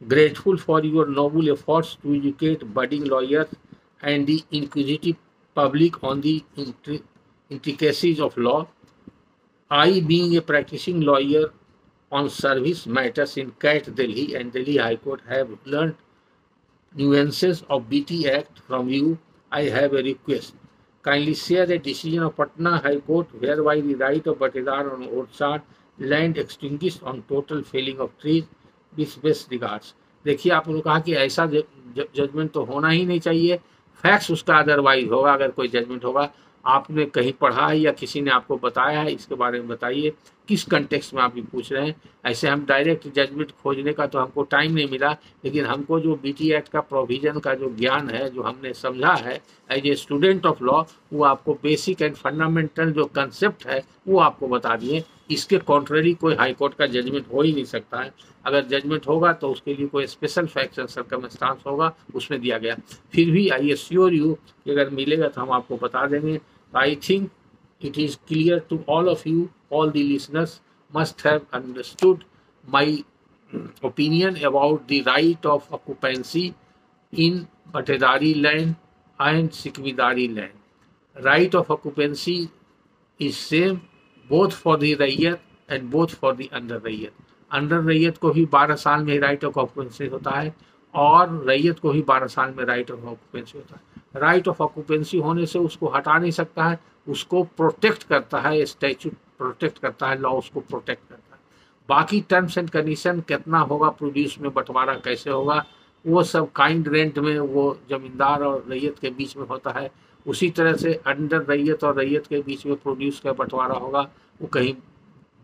grateful for your noble efforts to educate budding lawyers and the inquisitive public on the intricacies of law. I, being a practicing lawyer on service matters in CAT Delhi and Delhi High Court, have learned nuances of BT Act from you. I have a request. Kindly share a decision of Patna High Court whereby the right of Batidar on Orchard land extinguished on total felling of trees. With best regards. देखिए आपने कहा कि ऐसा जजमेंट तो होना ही नहीं चाहिए, फैक्ट्स उसका अदरवाइज होगा अगर कोई जजमेंट होगा। आपने कहीं पढ़ा है या किसी ने आपको बताया है, इसके बारे में बताइए, किस कंटेक्स्ट में आप ये पूछ रहे हैं। ऐसे हम डायरेक्ट जजमेंट खोजने का तो हमको टाइम नहीं मिला, लेकिन हमको जो बीटी एक्ट का प्रोविजन का जो ज्ञान है, जो हमने समझा है as a student of law, वो आपको बेसिक एंड फंडामेंटल जो कंसेप्ट है वो आपको बता दिए। इसके कॉन्ट्ररी कोई हाई कोर्ट का जजमेंट हो ही नहीं सकता है। अगर जजमेंट होगा तो उसके लिए कोई स्पेशल फैक्ट्स एंड सर्कमस्टांस होगा, उसमें दिया गया। फिर भी आई एश्योर यू कि अगर मिलेगा तो हम आपको बता देंगे। I think it is clear to all of you, all the listeners must have understood my opinion about the right of occupancy in Patedari land and Sikvidari land. Right of occupancy is same both for the रैयत and both for the under रैयत। अंडर रैयत को भी 12 साल में राइट ऑफ ऑक्यूपेंसी होता है और रैयत को भी 12 साल में राइट ऑफ ऑक्यूपेंसी होता है। राइट ऑफ ऑक्यूपेंसी होने से उसको हटा नहीं सकता है, उसको प्रोटेक्ट करता है, स्टैच्यूट प्रोटेक्ट करता है, लॉ उसको प्रोटेक्ट करता है। बाकी टर्म्स एंड कंडीशन कितना होगा, प्रोड्यूस में बंटवारा कैसे होगा, वो सब काइंड रेंट में वो जमींदार और रैयत के बीच में होता है। उसी तरह से अंडर रैयत और रैयत के बीच में प्रोड्यूस का बंटवारा होगा, वो कहीं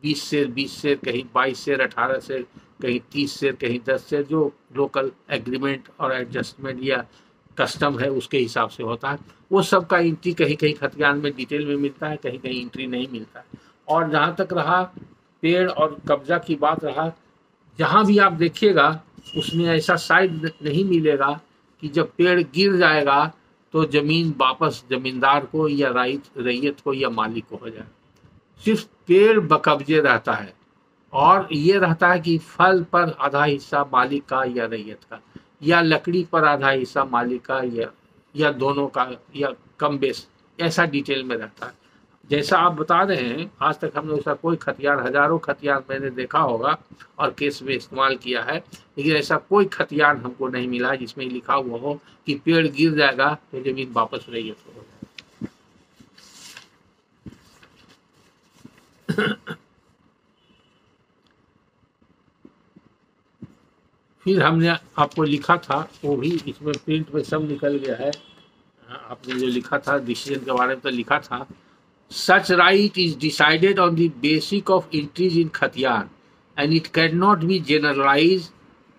20 शेर 20 शेर, कहीं 22 शेर 18 शेर, कहीं 30 शेर, कहीं 10 शेर, जो लोकल एग्रीमेंट और एडजस्टमेंट या कस्टम है उसके हिसाब से होता है। वो सब का एंट्री कहीं कहीं खतियान में डिटेल में मिलता है, कहीं कहीं एंट्री नहीं मिलता है। और जहाँ तक रहा पेड़ और कब्जा की बात रहा, जहाँ भी आप देखिएगा उसमें ऐसा साइड नहीं मिलेगा कि जब पेड़ गिर जाएगा तो जमीन वापस जमींदार को या रैयत को या मालिक को हो जाए। सिर्फ पेड़ बकब्जे रहता है और ये रहता है कि फल पर आधा हिस्सा मालिक का या रैयत का, या लकड़ी पर आधा हिस्सा मालिक का या दोनों का, या कम बेस, ऐसा डिटेल में रहता है। जैसा आप बता रहे हैं, आज तक हमने उसका कोई खतियान, हजारों खतियान मैंने देखा होगा और केस में इस्तेमाल किया है, लेकिन ऐसा कोई खतियान हमको नहीं मिला जिसमें लिखा हुआ हो कि पेड़ गिर जाएगा तो जमीन वापस रैयत को हो जाएगा। फिर हमने आपको लिखा था, वो भी इसमें प्रिंट में सब निकल गया है। आपने जो लिखा था डिसीजन के बारे में तो लिखा था, such right is decided on the basic of entries in खतियान and it can not be generalise.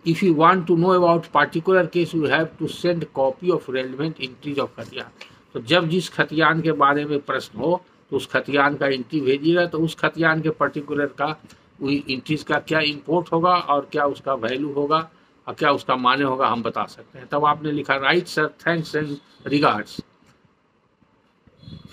If you want to know about particular case you have to send copy of relevant entries of खतियान। तो जब जिस खतियान के बारे में प्रश्न हो तो उस खतियान का एंट्री भेजिएगा, तो उस खतियान के पर्टिकुलर का एंट्रीज का क्या इंपोर्ट होगा और क्या उसका वैल्यू होगा और क्या उसका माने होगा, हम बता सकते हैं। तब आपने लिखा right sir, thanks and regards.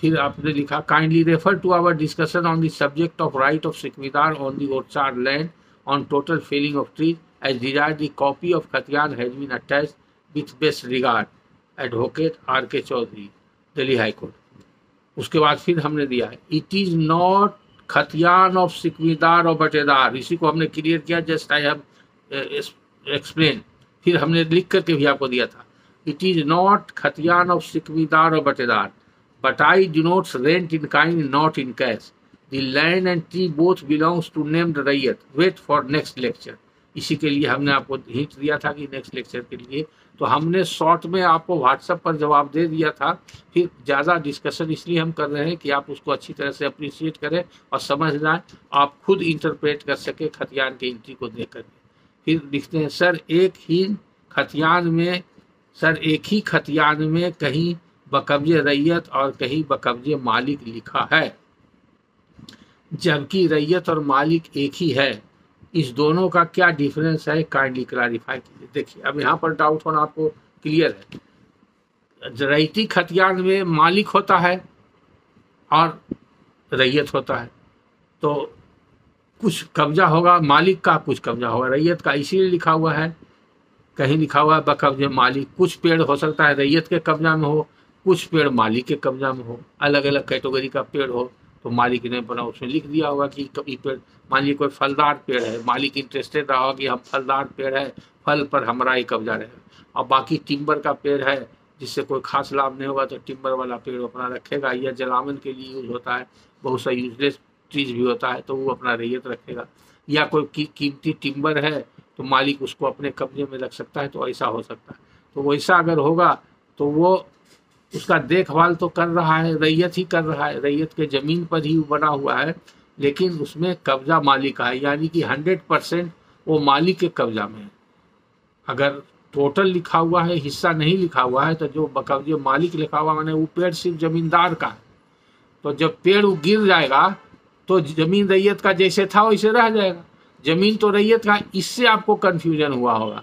फिर आपने लिखा kindly refer to our discussion on the subject of right of सिकमीदार on the orchard land on total felling of trees as desired the copy of खतियान has been attached with best regard, advocate R.K. Chaudhary, Delhi high court. उसके बाद फिर हमने दिया है इट इज नॉट खतियान ऑफ सिकमीदार और बटेदार, इसी को हमने क्लियर किया, जस्ट आई हैव एक्सप्लेन। फिर हमने लिख करके भी आपको दिया था, इट इज नॉट खतियान ऑफ सिकमीदार और बटेदार, but I denotes rent in kind not in cash. The land and tree both belongs to named रैयत। Wait for next lecture. इसी के लिए हमने आपको हिंट दिया था कि नेक्स्ट लेक्चर के लिए, तो हमने शॉर्ट में आपको व्हाट्सएप पर जवाब दे दिया था। फिर ज़्यादा डिस्कशन इसलिए हम कर रहे हैं कि आप उसको अच्छी तरह से अप्रिशिएट करें और समझ जाएं, आप खुद इंटरप्रेट कर सके खतियान के एंट्री को देख कर। फिर लिखते हैं सर एक ही खतियान में कहीं बकब्जे रैयत और कहीं बकब्जे मालिक लिखा है, जबकि रैयत और मालिक एक ही है। इस दोनों का क्या डिफरेंस है, काइंडली क्लैरिफाई कीजिए। देखिए अब यहाँ पर डाउट होना आपको क्लियर है। रैयती खतियान में मालिक होता है और रैयत होता है, तो कुछ कब्जा होगा मालिक का, कुछ कब्जा होगा रैयत का, इसीलिए लिखा हुआ है। कहीं लिखा हुआ है बकब्जे मालिक, कुछ पेड़ हो सकता है रैयत के कब्जा में हो, कुछ पेड़ मालिक के कब्जा में हो, अलग अलग कैटेगरी का पेड़ हो, तो मालिक ने बना उसमें लिख दिया होगा कि कभी पेड़, मान लीजिए कोई फलदार पेड़ है, मालिक इंटरेस्टेड रहा कि हम फलदार पेड़ है, फल पर हमारा ही कब्जा रहेगा। और बाकी टिम्बर का पेड़ है जिससे कोई खास लाभ नहीं होगा, तो टिम्बर वाला पेड़ अपना रखेगा, या जलावन के लिए यूज होता है, बहुत सा यूजलेस चीज भी होता है, तो वो अपना रैयत रखेगा। या कोई कीमती टिम्बर है तो मालिक उसको अपने कब्जे में रख सकता है, तो ऐसा हो सकता है। तो वैसा अगर होगा तो वो उसका देखभाल तो कर रहा है, रैयत ही कर रहा है, रैयत के ज़मीन पर ही बना हुआ है, लेकिन उसमें कब्जा मालिक का है, यानी कि 100% वो मालिक के कब्जा में है। अगर टोटल लिखा हुआ है, हिस्सा नहीं लिखा हुआ है, तो जो बकब्जे मालिक लिखा हुआ माने वो पेड़ सिर्फ जमींदार का है। तो जब पेड़ वो गिर जाएगा तो जमीन रैयत का जैसे था वैसे रह जाएगा, जमीन तो रैयत का। इससे आपको कन्फ्यूजन हुआ होगा,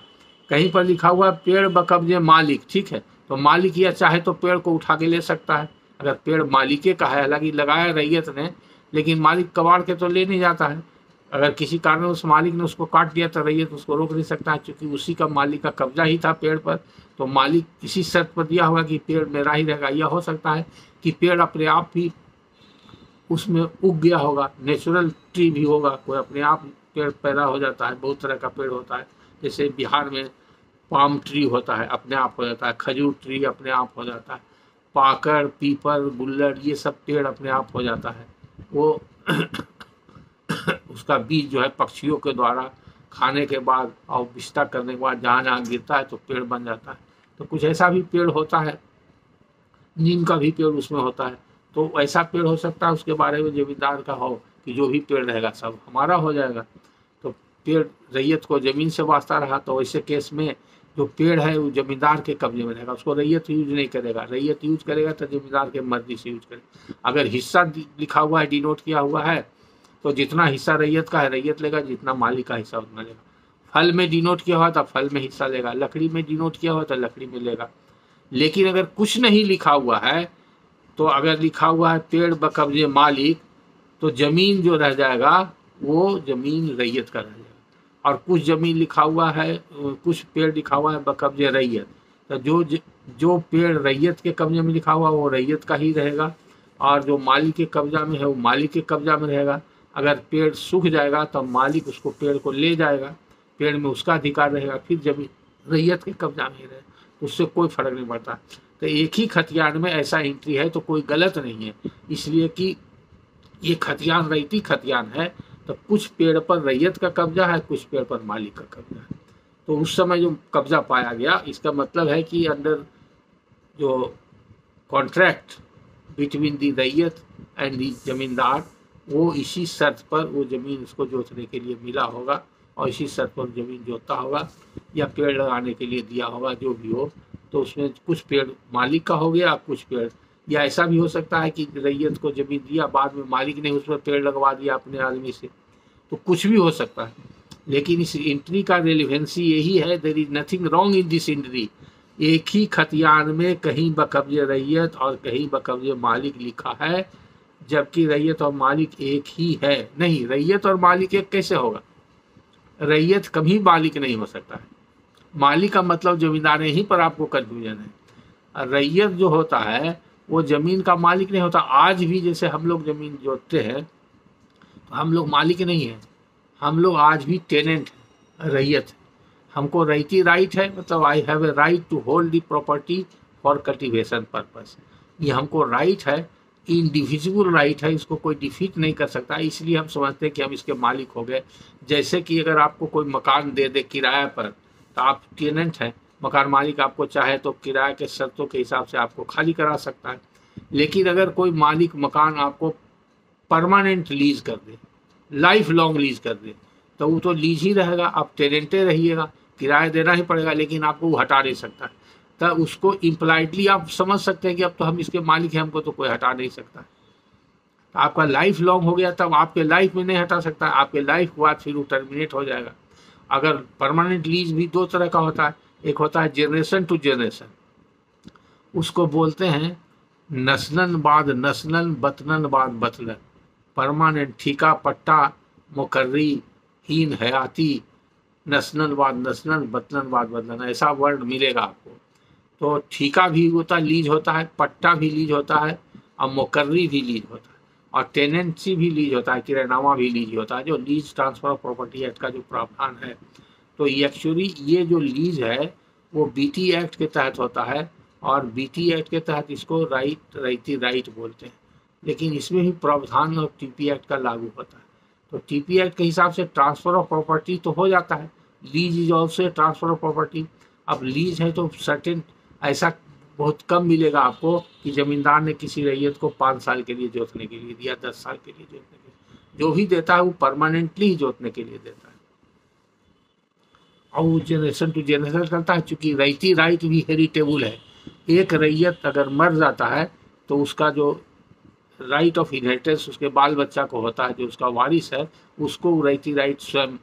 कहीं पर लिखा हुआ है पेड़ बकब्जे मालिक, ठीक है, तो मालिक या चाहे तो पेड़ को उठा के ले सकता है। अगर पेड़ मालिके का है, हालांकि लगाया रैयत ने, लेकिन मालिक कबाड़ के तो ले नहीं जाता है। अगर किसी कारण उस मालिक ने उसको काट दिया तो रैयत उसको रोक नहीं सकता है, क्योंकि उसी का मालिक का कब्जा ही था पेड़ पर। तो मालिक इसी शर्त पर दिया होगा कि पेड़ मेरा ही रहेगा। यह हो सकता है कि पेड़ अपने आप भी उसमें उग गया होगा, नेचुरल ट्री भी होगा, कोई अपने आप पेड़ पैदा हो जाता है। बहुत तरह का पेड़ होता है, जैसे बिहार में पाम ट्री होता है, अपने आप हो जाता है, खजूर ट्री अपने आप हो जाता है, पाकड़, पीपल, बुल्लड़, ये सब पेड़ अपने आप हो जाता है। वो उसका बीज जो है पक्षियों के द्वारा खाने के बाद और विस्तार करने के बाद जहाँ जहाँ गिरता है तो पेड़ बन जाता है। तो कुछ ऐसा भी पेड़ होता है, नीम का भी पेड़ उसमें होता है। तो ऐसा पेड़ हो सकता है उसके बारे में जमींदार का हो कि जो भी पेड़ रहेगा सब हमारा हो जाएगा। तो पेड़ रैयत को ज़मीन से वास्ता रहा, तो ऐसे केस में जो पेड़ है वो जमींदार के कब्जे में रहेगा, उसको रैयत यूज नहीं करेगा। रैयत यूज करेगा तो जमींदार के मर्जी से यूज करेगा। अगर हिस्सा लिखा हुआ है, डिनोट किया हुआ है, तो जितना हिस्सा रैयत का है रैयत लेगा, जितना मालिक का हिस्सा उतना लेगा। फल में डिनोट किया हुआ तो फल में हिस्सा लेगा, लकड़ी में डिनोट किया हुआ तो लकड़ी में लेगा। लेकिन अगर कुछ नहीं लिखा हुआ है, तो अगर लिखा हुआ है पेड़ बकब्जे मालिक, तो जमीन जो रह जाएगा वो जमीन रैयत का रह जाएगा। और कुछ जमीन लिखा हुआ है, कुछ पेड़ लिखा हुआ है बकब्जे रैयत, तो जो पेड़ रैयत के कब्जे में लिखा हुआ वो रैयत का ही रहेगा, और जो मालिक के कब्जा में है वो मालिक के कब्जा में रहेगा। अगर पेड़ सूख जाएगा तो मालिक उसको पेड़ को ले जाएगा, पेड़ में उसका अधिकार रहेगा, फिर जमीन रैयत के कब्जा में ही रहेगा, तो उससे कोई फर्क नहीं पड़ता। तो एक ही खतियान में ऐसा एंट्री है तो कोई गलत नहीं है, इसलिए कि ये खतियान रैयती खतियान है। तो कुछ पेड़ पर रैयत का कब्जा है, कुछ पेड़ पर मालिक का कब्जा है। तो उस समय जो कब्जा पाया गया, इसका मतलब है कि अंडर जो कॉन्ट्रैक्ट बिटवीन दी रैयत एंड दी जमींदार, वो इसी शर्त पर वो ज़मीन उसको जोतने के लिए मिला होगा, और इसी शर्त पर ज़मीन जोता होगा या पेड़ लगाने के लिए दिया होगा, जो भी हो। तो उसमें कुछ पेड़ मालिक का हो गया, कुछ पेड़, या ऐसा भी हो सकता है कि रैयत को ज़मीन दिया, बाद में मालिक ने उस पर पेड़ लगवा दिया अपने आदमी से, तो कुछ भी हो सकता है। लेकिन इस एंट्री का रेलिवेंसी यही है, there is nothing wrong in this entry. एक ही खतियान में कहीं बकब्जे रैयत और कहीं बकब्जे मालिक लिखा है, जबकि रैयत और मालिक एक ही है। नहीं, रैयत और मालिक एक कैसे होगा? रैयत कभी मालिक नहीं हो सकता है, मालिक का मतलब जमींदार। यहीं पर आपको कन्फ्यूजन है। रैयत जो होता है वो ज़मीन का मालिक नहीं होता। आज भी जैसे हम लोग ज़मीन जोतते हैं तो हम लोग मालिक नहीं हैं, हम लोग आज भी टेनेंट हैं, रैयत है। हमको रैयती राइट है, मतलब I have a right to hold the property for cultivation purpose. ये हमको राइट है, इंडिविजुअल राइट है, इसको कोई डिफीट नहीं कर सकता। इसलिए हम समझते हैं कि हम इसके मालिक हो गए। जैसे कि अगर आपको कोई मकान दे दे किराए पर, तो आप टेनेंट हैं, मकान मालिक आपको चाहे तो किराए के शर्तों के हिसाब से आपको खाली करा सकता है। लेकिन अगर कोई मालिक मकान आपको परमानेंट लीज कर दे, लाइफ लॉन्ग लीज कर दे, तो वो तो लीज ही रहेगा, आप टेनेंटे रहिएगा, किराया देना ही पड़ेगा, लेकिन आपको वो हटा नहीं सकता। तब उसको इम्प्लाइडली आप समझ सकते हैं कि अब तो हम इसके मालिक हैं, हमको तो कोई हटा नहीं सकता। तो आपका लाइफ लॉन्ग हो गया, तब आपके लाइफ में नहीं हटा सकता, आपके लाइफ के बाद फिर वो टर्मिनेट हो जाएगा। अगर परमानेंट लीज भी दो तरह का होता है, एक होता है जनरेशन टू जनरेशन, उसको बोलते हैं नस्लन बाद नस्लन, बतनन बाद बतलन। परमानेंट ठेका पट्टा मुकर्री हीन हयाती, नस्लन बाद नस्लन, बतलन बाद बतलन, ऐसा वर्ड मिलेगा आपको। तो ठेका भी होता है, लीज होता है, पट्टा भी लीज होता है, और मुकर्री भी लीज होता है, और टेनेंसी भी लीज होता है, किरायनामा भी लीज होता है, जो lease transfer of property act का जो प्रावधान है। तो एक्चुअली ये जो लीज है वो बीटी एक्ट के तहत होता है, और बीटी एक्ट के तहत इसको रैयती राइट बोलते हैं। लेकिन इसमें भी प्रावधान और टीपी एक्ट का लागू होता है। तो टीपी एक्ट के हिसाब से ट्रांसफ़र ऑफ प्रॉपर्टी तो हो जाता है, lease is also transfer of property. अब लीज है तो सर्टेन ऐसा बहुत कम मिलेगा आपको कि जमींदार ने किसी रैयत को 5 साल के लिए जोतने के लिए दिया, 10 साल के लिए जोतने के लिए। जो भी देता है वो परमानेंटली ही जोतने के लिए देता है, और वो जनरेशन टू जनरेशन करता है। चूंकि रैयती राइट भी हेरिटेबल है, एक रैयत अगर मर जाता है तो उसका जो राइट ऑफ इनहेरिटेंस उसके बाल बच्चा को होता है, जो उसका वारिस है उसको रैयती राइट स्वयं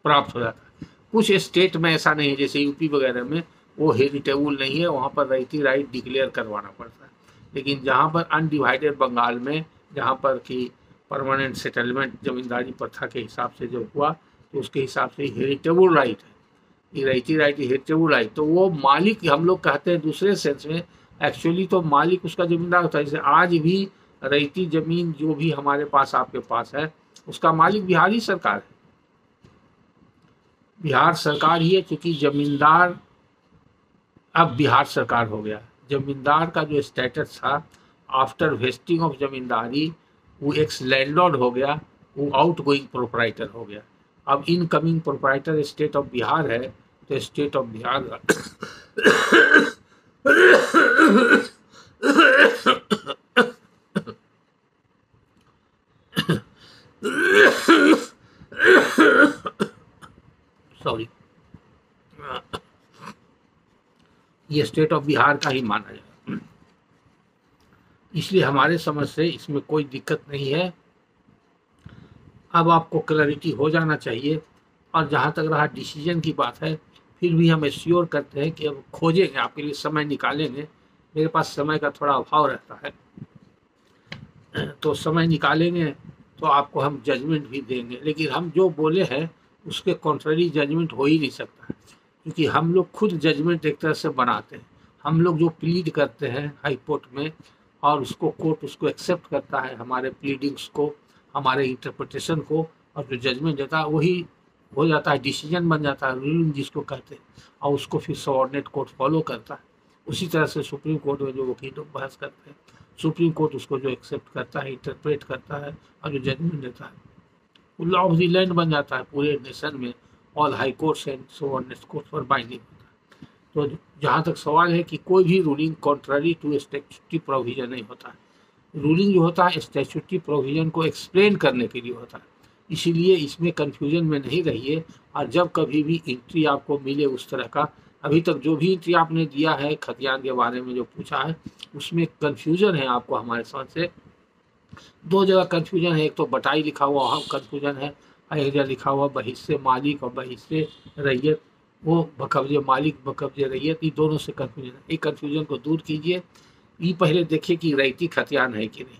प्राप्त हो जाता है। कुछ स्टेट में ऐसा नहीं है, जैसे यूपी वगैरह में वो हेरिटेबल नहीं है, वहाँ पर रैयती राइट डिक्लेयर करवाना पड़ता है। लेकिन जहाँ पर अनडिवाइडेड बंगाल में, जहाँ पर कि परमानेंट सेटलमेंट जमींदारी प्रथा के हिसाब से जो हुआ, तो उसके हिसाब से हेरिटेबल राइट है, ये रैयती राइट हेरिटेबल राइट। तो वो मालिक हम लोग कहते हैं दूसरे सेंस में, एक्चुअली तो मालिक उसका जमींदार होता है। जैसे आज भी रैयती जमीन जो भी हमारे पास आपके पास है उसका मालिक बिहार ही सरकार है, बिहार सरकार ही है। क्योंकि जमींदार अब बिहार सरकार हो गया। जमींदार का जो स्टेटस था आफ्टर वेस्टिंग ऑफ जमींदारी, वो एक्स लैंडलॉर्ड हो गया, वो आउट गोइंग प्रोपराइटर हो गया। अब incoming proprietor state of Bihar है, तो स्टेट ऑफ बिहार सॉरी, ये स्टेट ऑफ बिहार का ही माना जाएगा। इसलिए हमारे समझ से इसमें कोई दिक्कत नहीं है। अब आपको क्लैरिटी हो जाना चाहिए। और जहाँ तक रहा डिसीजन की बात है, फिर भी हम एश्योर करते हैं कि अब खोजेंगे, आपके लिए समय निकालेंगे। मेरे पास समय का थोड़ा अभाव रहता है, तो समय निकालेंगे तो आपको हम जजमेंट भी देंगे। लेकिन हम जो बोले हैं उसके कॉन्ट्ररी जजमेंट हो ही नहीं सकता है, क्योंकि हम लोग खुद जजमेंट एक तरह से बनाते हैं। हम लोग जो प्लीड करते हैं हाई कोर्ट में, और उसको कोर्ट उसको एक्सेप्ट करता है, हमारे प्लीडिंग्स को, हमारे इंटरप्रिटेशन को, और जो जजमेंट देता है वही हो जाता है, डिसीजन बन जाता है, रूलिंग जिसको कहते हैं, और उसको फिर सबऑर्डिनेट कोर्ट फॉलो करता है। उसी तरह से सुप्रीम कोर्ट में जो वकील लोग बहस करते हैं, सुप्रीम कोर्ट उसको जो एक्सेप्ट करता है, इंटरप्रेट करता है, और जो जजमेंट देता है वो लॉ ऑफ द लैंड बन जाता है पूरे नेशन में। All high courts and subordinate court पर बाइंडिंग होता है। तो जहाँ तक सवाल है कि कोई भी ruling contrary to statutory provision नहीं होता है। रूलिंग जो होता है स्टैट्यूटरी प्रोविजन को एक्सप्लेन करने के लिए होता है, इसीलिए इसमें कन्फ्यूजन में नहीं रहिए। और जब कभी भी एंट्री आपको मिले उस तरह का, अभी तक जो भी एंट्री आपने दिया है खतियान के बारे में जो पूछा है, उसमें कन्फ्यूजन है आपको हमारे समझ से। 2 जगह कन्फ्यूजन है, एक तो बटाई लिखा हुआ वहाँ कन्फ्यूजन है, और एक जगह लिखा हुआ बहिस्से मालिक और बहिस्से रैयत, वो बकब्जे मालिक बकब्जे रैयत, ये दोनों से कन्फ्यूजन है। ये कन्फ्यूजन को दूर कीजिए। ये पहले देखिए कि रैयती खतियान है कि नहीं,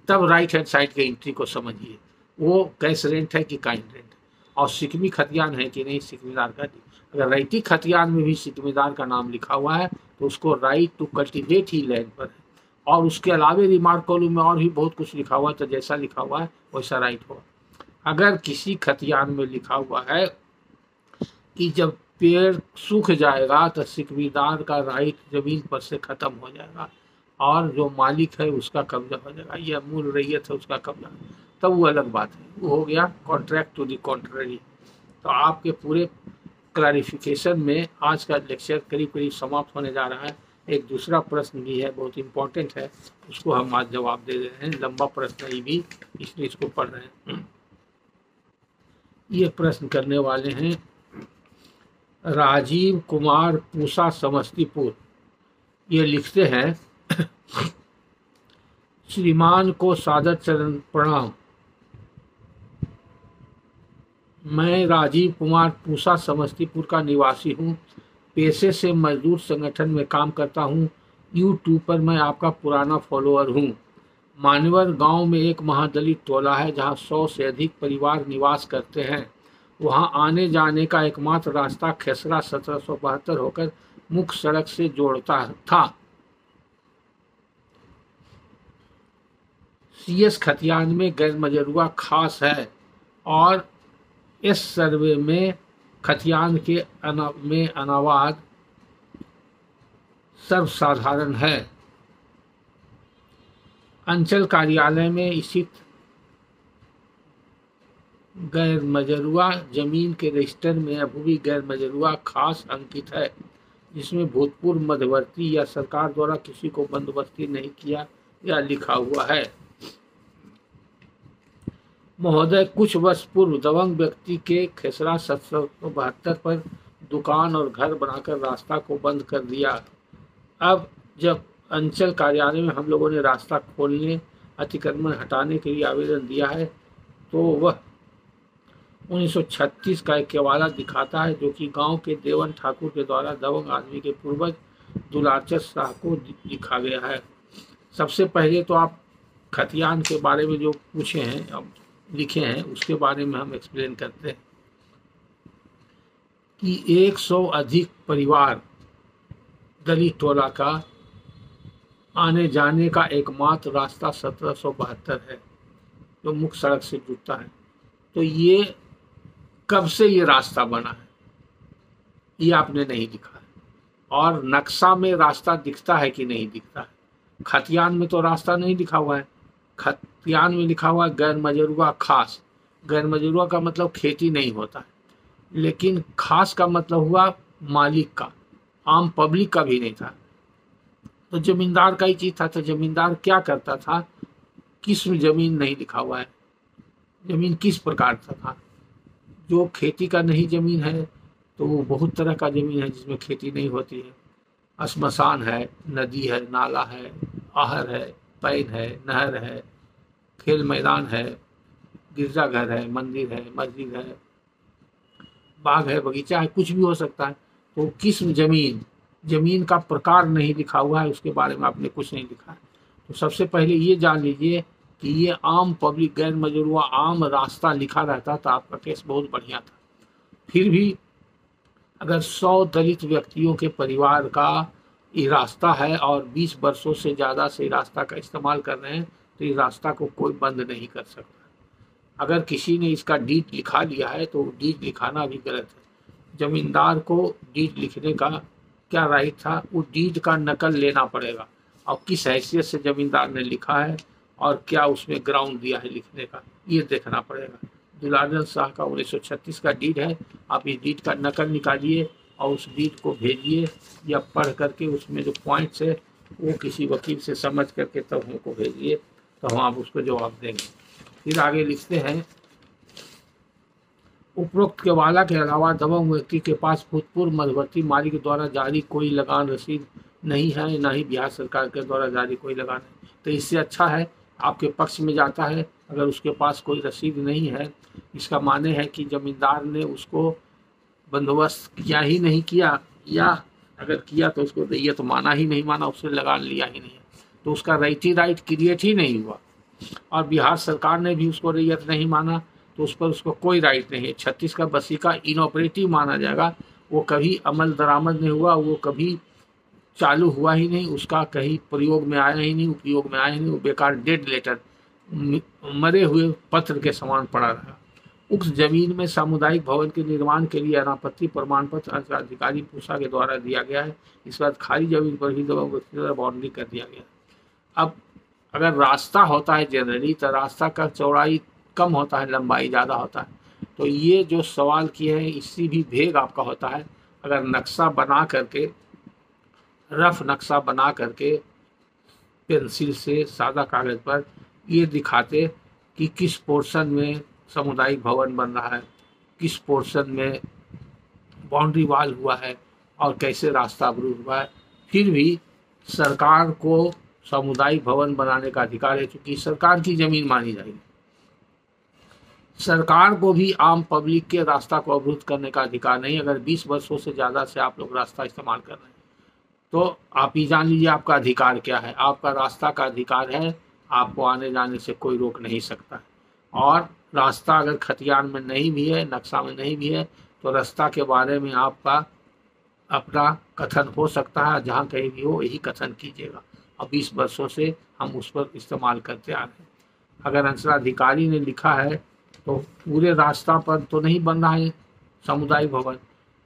तब राइट हैंड साइड के एंट्री को समझिए, वो कैश रेंट है कि काइंड रेंट है, और सिकमी खतियान है कि नहीं, सिकमीदार का। अगर रैयती खतियान में भी सिकमीदार का नाम लिखा हुआ है तो उसको राइट टू कल्टिवेट ही लैंड पर है, और उसके अलावे रिमार्क कॉलम में और भी बहुत कुछ लिखा हुआ है, तो जैसा लिखा हुआ है वैसा राइट होगा। अगर किसी खतियान में लिखा हुआ है कि जब पेड़ सूख जाएगा तो सिकमीदार का राइट जमीन पर से खत्म हो जाएगा, और जो मालिक है उसका कब्जा हो जाएगा, या मूल रैयत है उसका कब्जा, तब वो अलग बात है, वो हो गया कॉन्ट्रैक्ट टू द कॉन्ट्ररी। तो आपके पूरे क्लैरिफिकेशन में आज का लेक्चर करीब करीब समाप्त होने जा रहा है। एक दूसरा प्रश्न भी है, बहुत इम्पोर्टेंट है, उसको हम आज जवाब दे रहे हैं। लंबा प्रश्न है ये भी, इसलिए इसको पढ़ रहे हैं। ये प्रश्न करने वाले हैं राजीव कुमार पूसा समस्तीपुर। ये लिखते हैं श्रीमान को सादर चरण प्रणाम। मैं राजीव कुमार पूसा समस्तीपुर का निवासी हूँ। पेशे से मजदूर संगठन में काम करता हूँ। यूट्यूब पर मैं आपका पुराना फॉलोअर हूँ। मानवर गांव में एक महादलित टोला है जहां 100 से अधिक परिवार निवास करते हैं। वहां आने जाने का एकमात्र रास्ता खेसरा 1772 होकर मुख्य सड़क से जोड़ता था। CS खतियान में गैर मजरूआ खास है, और इस सर्वे में खतियान के में अनावाद सर्वसाधारण है। अंचल कार्यालय में स्थित गैर मजरूआ जमीन के रजिस्टर में अभी भी गैर मजरूआ खास अंकित है। जिसमें भूतपूर्व मध्यवर्ती या सरकार द्वारा किसी को बंदोबस्ती नहीं किया या लिखा हुआ है। महोदय, कुछ वर्ष पूर्व दबंग व्यक्ति के खेसरा 1772 पर दुकान और घर बनाकर रास्ता को बंद कर दिया। अब जब अंचल कार्यालय में हम लोगों ने रास्ता खोलने, अतिक्रमण हटाने के लिए आवेदन दिया है, तो वह 1936 का एक केवाला दिखाता है, जो कि गांव के देवन ठाकुर के द्वारा दबंग आदमी के पूर्वज दुलाचर शाह को लिखा गया है। सबसे पहले तो आप खतियान के बारे में जो पूछे हैं, अब लिखे हैं, उसके बारे में हम एक्सप्लेन करते हैं कि 100 अधिक परिवार दलित टोला का आने जाने का एकमात्र रास्ता 1772 है, जो मुख्य सड़क से जुड़ता है। तो ये कब से ये रास्ता बना है, ये आपने नहीं लिखा है। और नक्शा में रास्ता दिखता है कि नहीं दिखता है? खतियान में तो रास्ता नहीं लिखा हुआ है। खतियान में लिखा हुआ है गैर मजरूआ खास। गैर मजरूआ का मतलब खेती नहीं होता है, लेकिन खास का मतलब हुआ मालिक का, आम पब्लिक का भी नहीं था। तो जमींदार का ही चीज था। तो जमींदार क्या करता था, किस्म जमीन नहीं लिखा हुआ है, जमीन किस प्रकार था। जो खेती का नहीं जमीन है तो वो बहुत तरह का जमीन है जिसमें खेती नहीं होती है। श्मशान है, नदी है, नाला है, आहर है, पैन है, नहर है, खेल मैदान है, गिरजाघर है, मंदिर है, मस्जिद है, बाग है, बगीचा है, कुछ भी हो सकता है। तो किस्म जमीन, जमीन का प्रकार नहीं लिखा हुआ है, उसके बारे में आपने कुछ नहीं लिखा है। तो सबसे पहले ये जान लीजिए कि ये आम पब्लिक गैर मजरूआ आम रास्ता लिखा रहता तो आपका केस बहुत बढ़िया था। फिर भी अगर 100 दलित व्यक्तियों के परिवार का ये रास्ता है और 20 वर्षों से ज़्यादा से रास्ता का इस्तेमाल कर रहे हैं, तो इस रास्ता को कोई बंद नहीं कर सकता। अगर किसी ने इसका डीड लिखा लिया है तो डीड लिखाना भी गलत है। जमींदार को डीड लिखने का क्या राइट था, वो डीड का नकल लेना पड़ेगा और किस हैसियत से जमींदार ने लिखा है और क्या उसमें ग्राउंड दिया है लिखने का, ये देखना पड़ेगा। दुलाचर शाह का 1936 का डीड है, आप इस डीड का नकल निकालिए और उस डीड को भेजिए या पढ़ करके उसमें जो पॉइंट्स है वो किसी वकील से समझ करके तब हमको भेजिए, तो हम आप उसको जवाब देंगे। फिर आगे लिखते हैं, उपरोक्त केवाला के अलावा दबंग व्यक्ति के पास भूतपूर्व मध्यवर्ती मालिक द्वारा जारी कोई लगान रसीद नहीं है, न ही बिहार सरकार के द्वारा जारी कोई लगान है। तो इससे अच्छा है, आपके पक्ष में जाता है। अगर उसके पास कोई रसीद नहीं है, इसका माने है कि जमींदार ने उसको बंदोबस्त किया ही नहीं किया, या अगर किया तो उसको ये तो माना ही नहीं माना, उसने लगान लिया ही नहीं, तो उसका राइट क्रिएट ही नहीं हुआ। और बिहार सरकार ने भी उसको रैयत नहीं माना, तो उस पर उसको कोई राइट नहीं है। 36 का वसीका इनऑपरेटिव माना जाएगा, वो कभी अमल दरामद नहीं हुआ, वो कभी चालू हुआ ही नहीं, उसका कहीं प्रयोग में आया ही नहीं, उपयोग में आया ही नहीं, वो बेकार डेड लेटर, मरे हुए पत्र के समान पड़ा रहा। उक्त जमीन में सामुदायिक भवन के निर्माण के लिए अनापत्ति प्रमाण पत्र अंचलाधिकारी पूसा के द्वारा दिया गया है। इस बार खाली जमीन पर ही बाउंड्री कर दिया गया। अब अगर रास्ता होता है जनरली, तो रास्ता का चौड़ाई कम होता है, लंबाई ज़्यादा होता है। तो ये जो सवाल किए हैं इससे भी भेग आपका होता है। अगर नक्शा बना करके, रफ नक्शा बना करके पेंसिल से सादा कागज़ पर ये दिखाते कि किस पोर्शन में सामुदायिक भवन बन रहा है, किस पोर्शन में बाउंड्री वाल हुआ है और कैसे रास्ता अवरुद्ध हुआ है, फिर भी सरकार को सामुदायिक भवन बनाने का अधिकार है, क्योंकि सरकार की जमीन मानी जाएगी। सरकार को भी आम पब्लिक के रास्ता को अवरुद्ध करने का अधिकार नहीं। अगर 20 वर्षों से ज़्यादा से आप लोग रास्ता इस्तेमाल कर रहे हैं, तो आप ही जान लीजिए आपका अधिकार क्या है। आपका रास्ता का अधिकार है, आपको आने जाने से कोई रोक नहीं सकता। और रास्ता अगर खतियान में नहीं भी है, नक्शा में नहीं भी है, तो रास्ता के बारे में आपका अपना कथन हो सकता है, जहाँ कहीं भी हो यही कथन कीजिएगा। और 20 वर्षों से हम उस पर इस्तेमाल करते आ रहे हैं। अगर अंचलाधिकारी ने लिखा है तो पूरे रास्ता पर तो नहीं बन रहा है सामुदायिक भवन।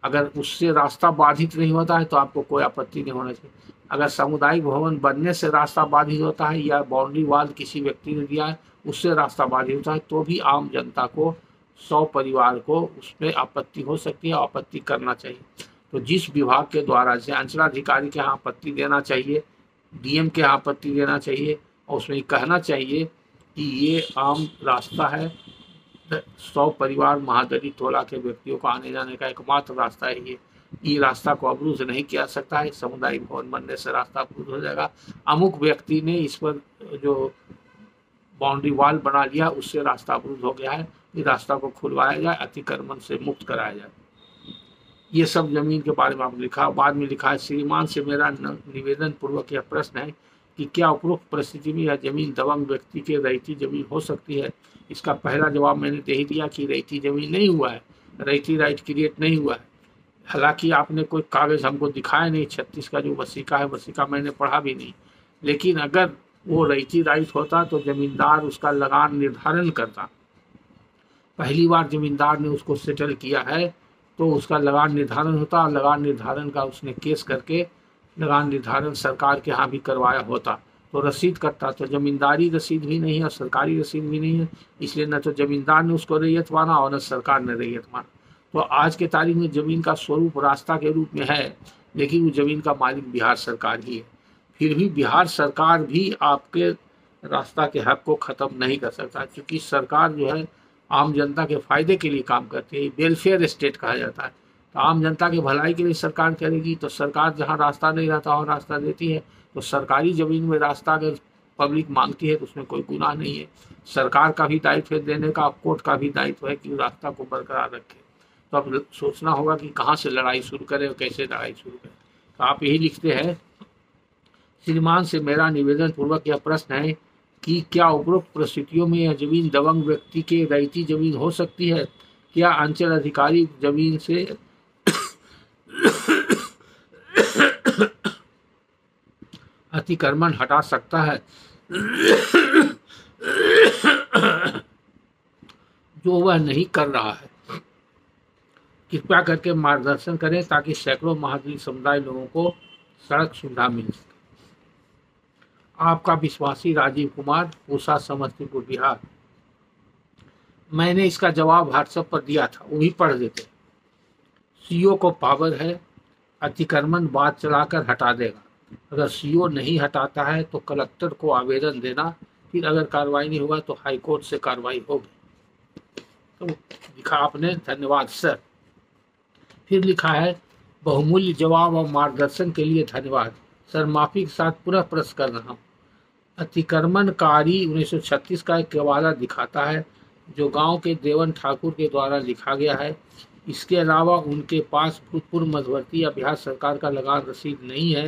अगर उससे रास्ता बाधित नहीं होता है तो आपको कोई आपत्ति नहीं होना चाहिए। अगर सामुदायिक भवन बनने से रास्ता बाधित होता है या बाउंड्री वाल किसी व्यक्ति ने दिया है उससे रास्ता बाधित होता है, तो भी आम जनता को, 100 परिवार को उसमें आपत्ति हो सकती है, आपत्ति करना चाहिए। तो जिस विभाग के द्वारा से अंचलाधिकारी के यहाँ आपत्ति देना चाहिए, डीएम के यहाँ आपत्ति देना चाहिए और उसमें कहना चाहिए कि ये आम रास्ता है, 100 परिवार महादलित टोला के व्यक्तियों को आने जाने का एकमात्र रास्ता है ये रास्ता को अवरुद्ध नहीं किया सकता है, सामुदायिक भवन बनने से रास्ता अवरुद्ध हो जाएगा। अमुक व्यक्ति ने इस पर जो बाउंड्री वॉल बना लिया उससे रास्ता अवरुद्ध हो गया है, इस रास्ता को खुलवाया जाए, अतिक्रमण से मुक्त कराया जाए। ये सब जमीन के बारे में आपने लिखा। बाद में लिखा है, श्रीमान से मेरा निवेदन पूर्वक यह प्रश्न है कि क्या उपरोक्त परिस्थिति में यह जमीन दबंग व्यक्ति के रैयती जमीन हो सकती है। इसका पहला जवाब मैंने दे ही दिया कि रैयती जमीन नहीं हुआ है, रैयती राइट क्रिएट नहीं हुआ है। हालांकि आपने कोई कागज हमको दिखाया नहीं, 36 का जो वसीका है, वसीका मैंने पढ़ा भी नहीं, लेकिन अगर वो रैयती राइट होता तो जमींदार उसका लगान निर्धारण करता। पहली बार जमींदार ने उसको सेटल किया है तो उसका लगान निर्धारण होता, और लगान निर्धारण का उसने केस करके लगान निर्धारण सरकार के यहाँ भी करवाया होता तो रसीद कटता। तो जमींदारी रसीद भी नहीं है और सरकारी रसीद भी नहीं है, इसलिए न तो जमींदार ने उसको रैयत माना और न सरकार ने रैयत माना। तो आज के तारीख में जमीन का स्वरूप रास्ता के रूप में है, लेकिन वो जमीन का मालिक बिहार सरकार ही है। फिर भी बिहार सरकार भी आपके रास्ता के हक को ख़त्म नहीं कर सकता, क्योंकि सरकार जो है आम जनता के फायदे के लिए काम करती है, वेलफेयर स्टेट कहा जाता है। तो आम जनता की भलाई के लिए सरकार करेगी, तो सरकार जहाँ रास्ता नहीं रहता वहाँ रास्ता देती है। तो सरकारी ज़मीन में रास्ता अगर पब्लिक मांगती है तो उसमें कोई गुनाह नहीं है। सरकार का भी दायित्व है देने का, कोर्ट का भी दायित्व है कि रास्ता को बरकरार रखे। तो अब सोचना होगा कि कहाँ से लड़ाई शुरू करें और कैसे लड़ाई शुरू करें। तो आप यही लिखते हैं, श्रीमान से मेरा निवेदन पूर्वक यह प्रश्न है कि क्या उपरोक्त परिस्थितियों में यह जमीन दबंग व्यक्ति के रैयती जमीन हो सकती है। क्या अंचल अधिकारी जमीन से अतिक्रमण हटा सकता है जो वह नहीं कर रहा है। कृपया करके मार्गदर्शन करें ताकि सैकड़ों महादलित समुदाय लोगों को सड़क सुविधा मिल सके। आपका विश्वासी राजीव कुमार, पूसा, समस्तीपुर, बिहार। मैंने इसका जवाब व्हाट्सएप पर दिया था, वो भी पढ़ देते। सीओ को पावर है, अतिक्रमण बात चलाकर हटा देगा। अगर सीओ नहीं हटाता है तो कलेक्टर को आवेदन देना, फिर अगर कार्रवाई नहीं होगा तो हाईकोर्ट से कार्रवाई होगी। तो लिखा आपने, धन्यवाद सर। फिर लिखा है, बहुमूल्य जवाब और मार्गदर्शन के लिए धन्यवाद सर। माफी के साथ पुनः प्रश्न कर रहा हूँ। अतिक्रमणकारी 1936 का एक हवाला दिखाता है जो गांव के देवन ठाकुर के द्वारा लिखा गया है। इसके अलावा उनके पास भूतपूर्व मध्यवर्ती या बिहार सरकार का लगान रसीद नहीं है।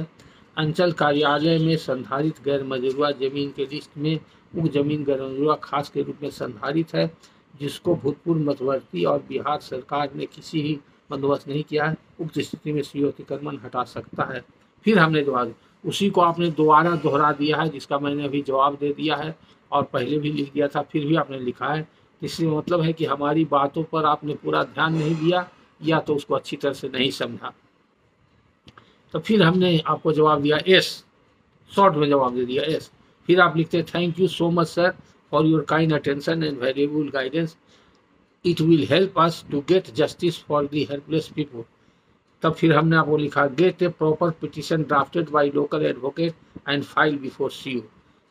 अंचल कार्यालय में संधारित गैर मजरूआ जमीन के लिस्ट में उक्त जमीन गैर मजरूआ खास के रूप में संधारित है, जिसको भूतपूर्व मध्यवर्ती और बिहार सरकार ने किसी ही बंदोबस्त नहीं किया है। उक्त स्थिति में सीओ अतिक्रमण हटा सकता है। फिर हमने जवाब उसी को आपने दोबारा दोहरा दिया है, जिसका मैंने अभी जवाब दे दिया है और पहले भी लिख दिया था, फिर भी आपने लिखा है। इसलिए मतलब है कि हमारी बातों पर आपने पूरा ध्यान नहीं दिया या तो उसको अच्छी तरह से नहीं समझा। तो फिर हमने आपको जवाब दिया एस, शॉर्ट में जवाब दे दिया एस। फिर आप लिखते हैं, thank you so much sir for your kind attention and valuable guidance. It will help us to get justice for the helpless people. तब फिर हमने आपको लिखा, get a proper petition drafted by local advocate and file before CO.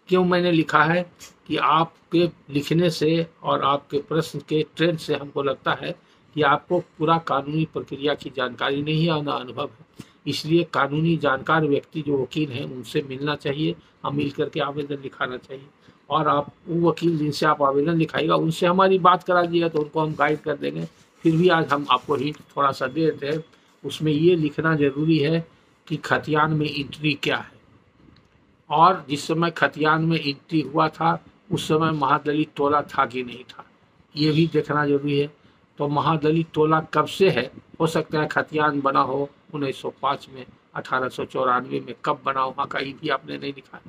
क्यों मैंने लिखा है कि आपके लिखने से और आपके प्रश्न के ट्रेंड से हमको लगता है कि आपको पूरा कानूनी प्रक्रिया की जानकारी नहीं है और न अनुभव है। इसलिए कानूनी जानकार व्यक्ति जो वकील हैं उनसे मिलना चाहिए, हम मिल करके आवेदन लिखाना चाहिए। और आप वो वकील जिनसे आप आवेदन लिखाइएगा उनसे हमारी बात करा दीजिएगा तो उनको हम गाइड कर देंगे। फिर भी आज हम आपको हिंट थोड़ा सा दे देते हैं। उसमें ये लिखना जरूरी है कि खतियान में एंट्री क्या है, और जिस समय खतियान में एंट्री हुआ था उस समय महादलित टोला था कि नहीं था, ये भी देखना जरूरी है। तो महादलित टोला कब से है, हो सकता है खतियान बना हो 1905 में, 1894 में, कब बना वहाँ का ये भी आपने नहीं लिखा।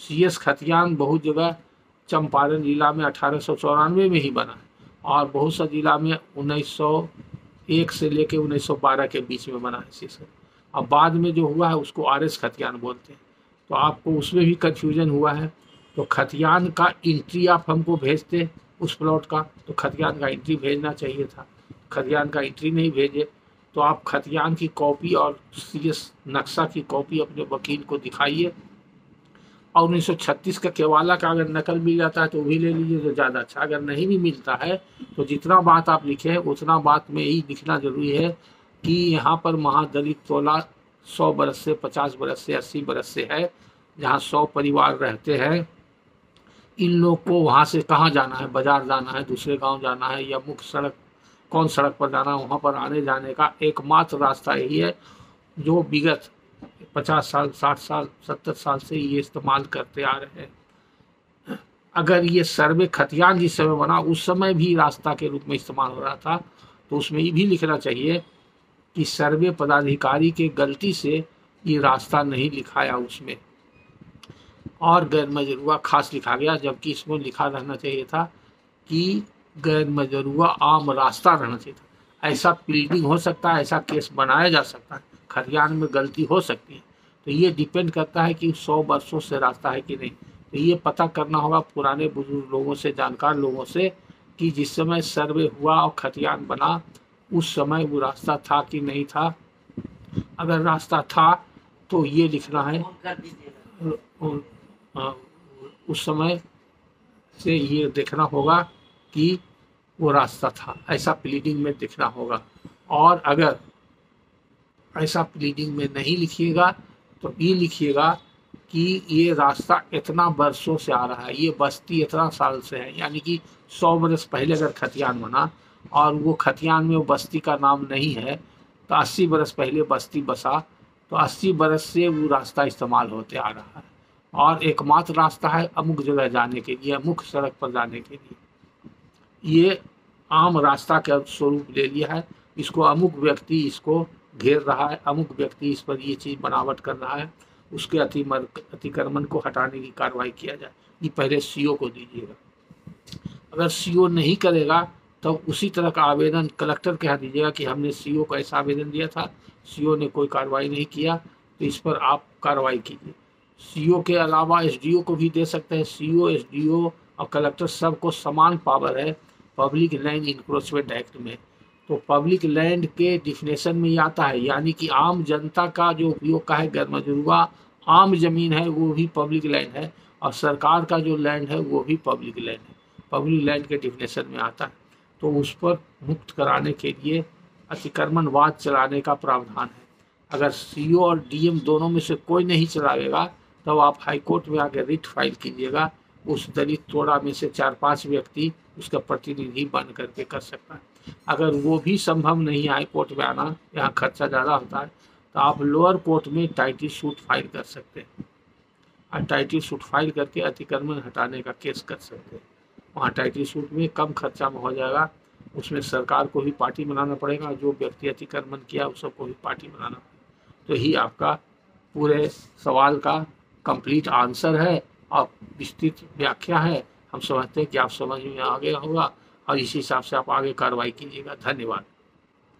CS खतियान बहुत जगह चंपारण जिला में 1894 में ही बना है और बहुत सा जिला में 1901 से लेके 1912 के बीच में बना है CS। अब बाद में जो हुआ है उसको RS खतियान बोलते हैं, तो आपको उसमें भी कन्फ्यूजन हुआ है। तो खतियान का एंट्री आप हमको भेजते उस प्लॉट का, तो खतियान का एंट्री भेजना चाहिए था, खतियान का एंट्री नहीं भेजे तो आप खतियान की कॉपी और सीएस नक्शा की कॉपी अपने वकील को दिखाइए। और 1936 का केवाला का अगर नकल मिल जाता है तो भी ले लीजिए तो ज़्यादा अच्छा। अगर नहीं भी मिलता है तो जितना बात आप लिखे हैं उतना बात में यही लिखना जरूरी है कि यहाँ पर महादलित टोला 100 बरस से, 50 बरस से, 80 बरस से है, जहाँ 100 परिवार रहते हैं। इन लोग को वहाँ से कहाँ जाना है, बाजार जाना है, दूसरे गांव जाना है, या मुख्य सड़क कौन सड़क पर जाना है, वहाँ पर आने जाने का एकमात्र रास्ता यही है जो विगत 50 साल, 60 साल, 70 साल से ये इस्तेमाल करते आ रहे हैं। अगर ये सर्वे खतियान जिस समय बना उस समय भी रास्ता के रूप में इस्तेमाल हो रहा था तो उसमें ये भी लिखना चाहिए कि सर्वे पदाधिकारी के गलती से ये रास्ता नहीं लिखाया उसमें, और गैर मजरूआ खास लिखा गया, जबकि इसमें लिखा रहना चाहिए था कि गैर मजरूआ आम रास्ता रहना चाहिए था। ऐसा प्लीडिंग हो सकता है, ऐसा केस बनाया जा सकता है, खतियान में गलती हो सकती है। तो ये डिपेंड करता है कि 100 वर्षों से रास्ता है कि नहीं। तो ये पता करना होगा पुराने बुजुर्ग लोगों से, जानकार लोगों से, कि जिस समय सर्वे हुआ और खतियान बना उस समय वो रास्ता था कि नहीं था। अगर रास्ता था तो ये लिखना है, उस समय से ये देखना होगा कि वो रास्ता था, ऐसा प्लीडिंग में दिखना होगा। और अगर ऐसा प्लीडिंग में नहीं लिखिएगा तो ये लिखिएगा कि ये रास्ता इतना वर्षों से आ रहा है, ये बस्ती इतना साल से है, यानी कि 100 बरस पहले अगर खतियान बना और वो खतियान में वो बस्ती का नाम नहीं है तो 80 बरस पहले बस्ती बसा, तो 80 बरस से वो रास्ता इस्तेमाल होते आ रहा है और एकमात्र रास्ता है अमुक जगह जाने के लिए, मुख्य सड़क पर जाने के लिए। ये आम रास्ता का स्वरूप ले लिया है। इसको अमुक व्यक्ति इसको घेर रहा है, अमुक व्यक्ति इस पर ये चीज़ बनावट कर रहा है, उसके अतिक्रमण को हटाने की कार्रवाई किया जाए। ये पहले सीओ को दीजिएगा। अगर सीओ नहीं करेगा तो उसी तरह का आवेदन कलेक्टर के यहाँ दीजिएगा कि हमने सीओ को ऐसा आवेदन दिया था, सीओ ने कोई कार्रवाई नहीं किया, तो इस पर आप कार्रवाई कीजिए। सीओ के अलावा एसडीओ को भी दे सकते हैं। सीओ, एसडीओ और कलेक्टर सबको समान पावर है पब्लिक लैंड इंक्रोचमेंट एक्ट में। तो पब्लिक लैंड के डिफिनेशन में ये आता है, यानी कि आम जनता का जो उपयोग का है, गैर मजरूआ आम जमीन है वो भी पब्लिक लैंड है, और सरकार का जो लैंड है वो भी पब्लिक लैंड है, पब्लिक लैंड के डिफिनेशन में आता है। तो उस पर मुक्त कराने के लिए अतिक्रमणवाद चलाने का प्रावधान है। अगर सीओ और डीएम दोनों में से कोई नहीं चलावेगा तब आप हाईकोर्ट में आके रिट फाइल कीजिएगा। उस दलित टोला में से 4-5 व्यक्ति उसका प्रतिनिधि बन करके कर सकता है। अगर वो भी संभव नहीं है कोर्ट में आना, यहाँ खर्चा ज़्यादा होता है, तो आप लोअर कोर्ट में टाइटल सूट फाइल कर सकते हैं और टाइटल सूट फाइल करके अतिक्रमण हटाने का केस कर सकते हैं। वहाँ टाइटल सूट में कम खर्चा में हो जाएगा, उसमें सरकार को भी पार्टी बनाना पड़ेगा, जो व्यक्ति अतिक्रमण किया उस सबको भी पार्टी बनाना पड़ेगा। तो ही आपका पूरे सवाल का कंप्लीट आंसर है और विस्तृत व्याख्या है। हम समझते हैं कि आप समझ में आ गया होगा और इसी हिसाब से आप आगे कार्रवाई कीजिएगा। धन्यवाद।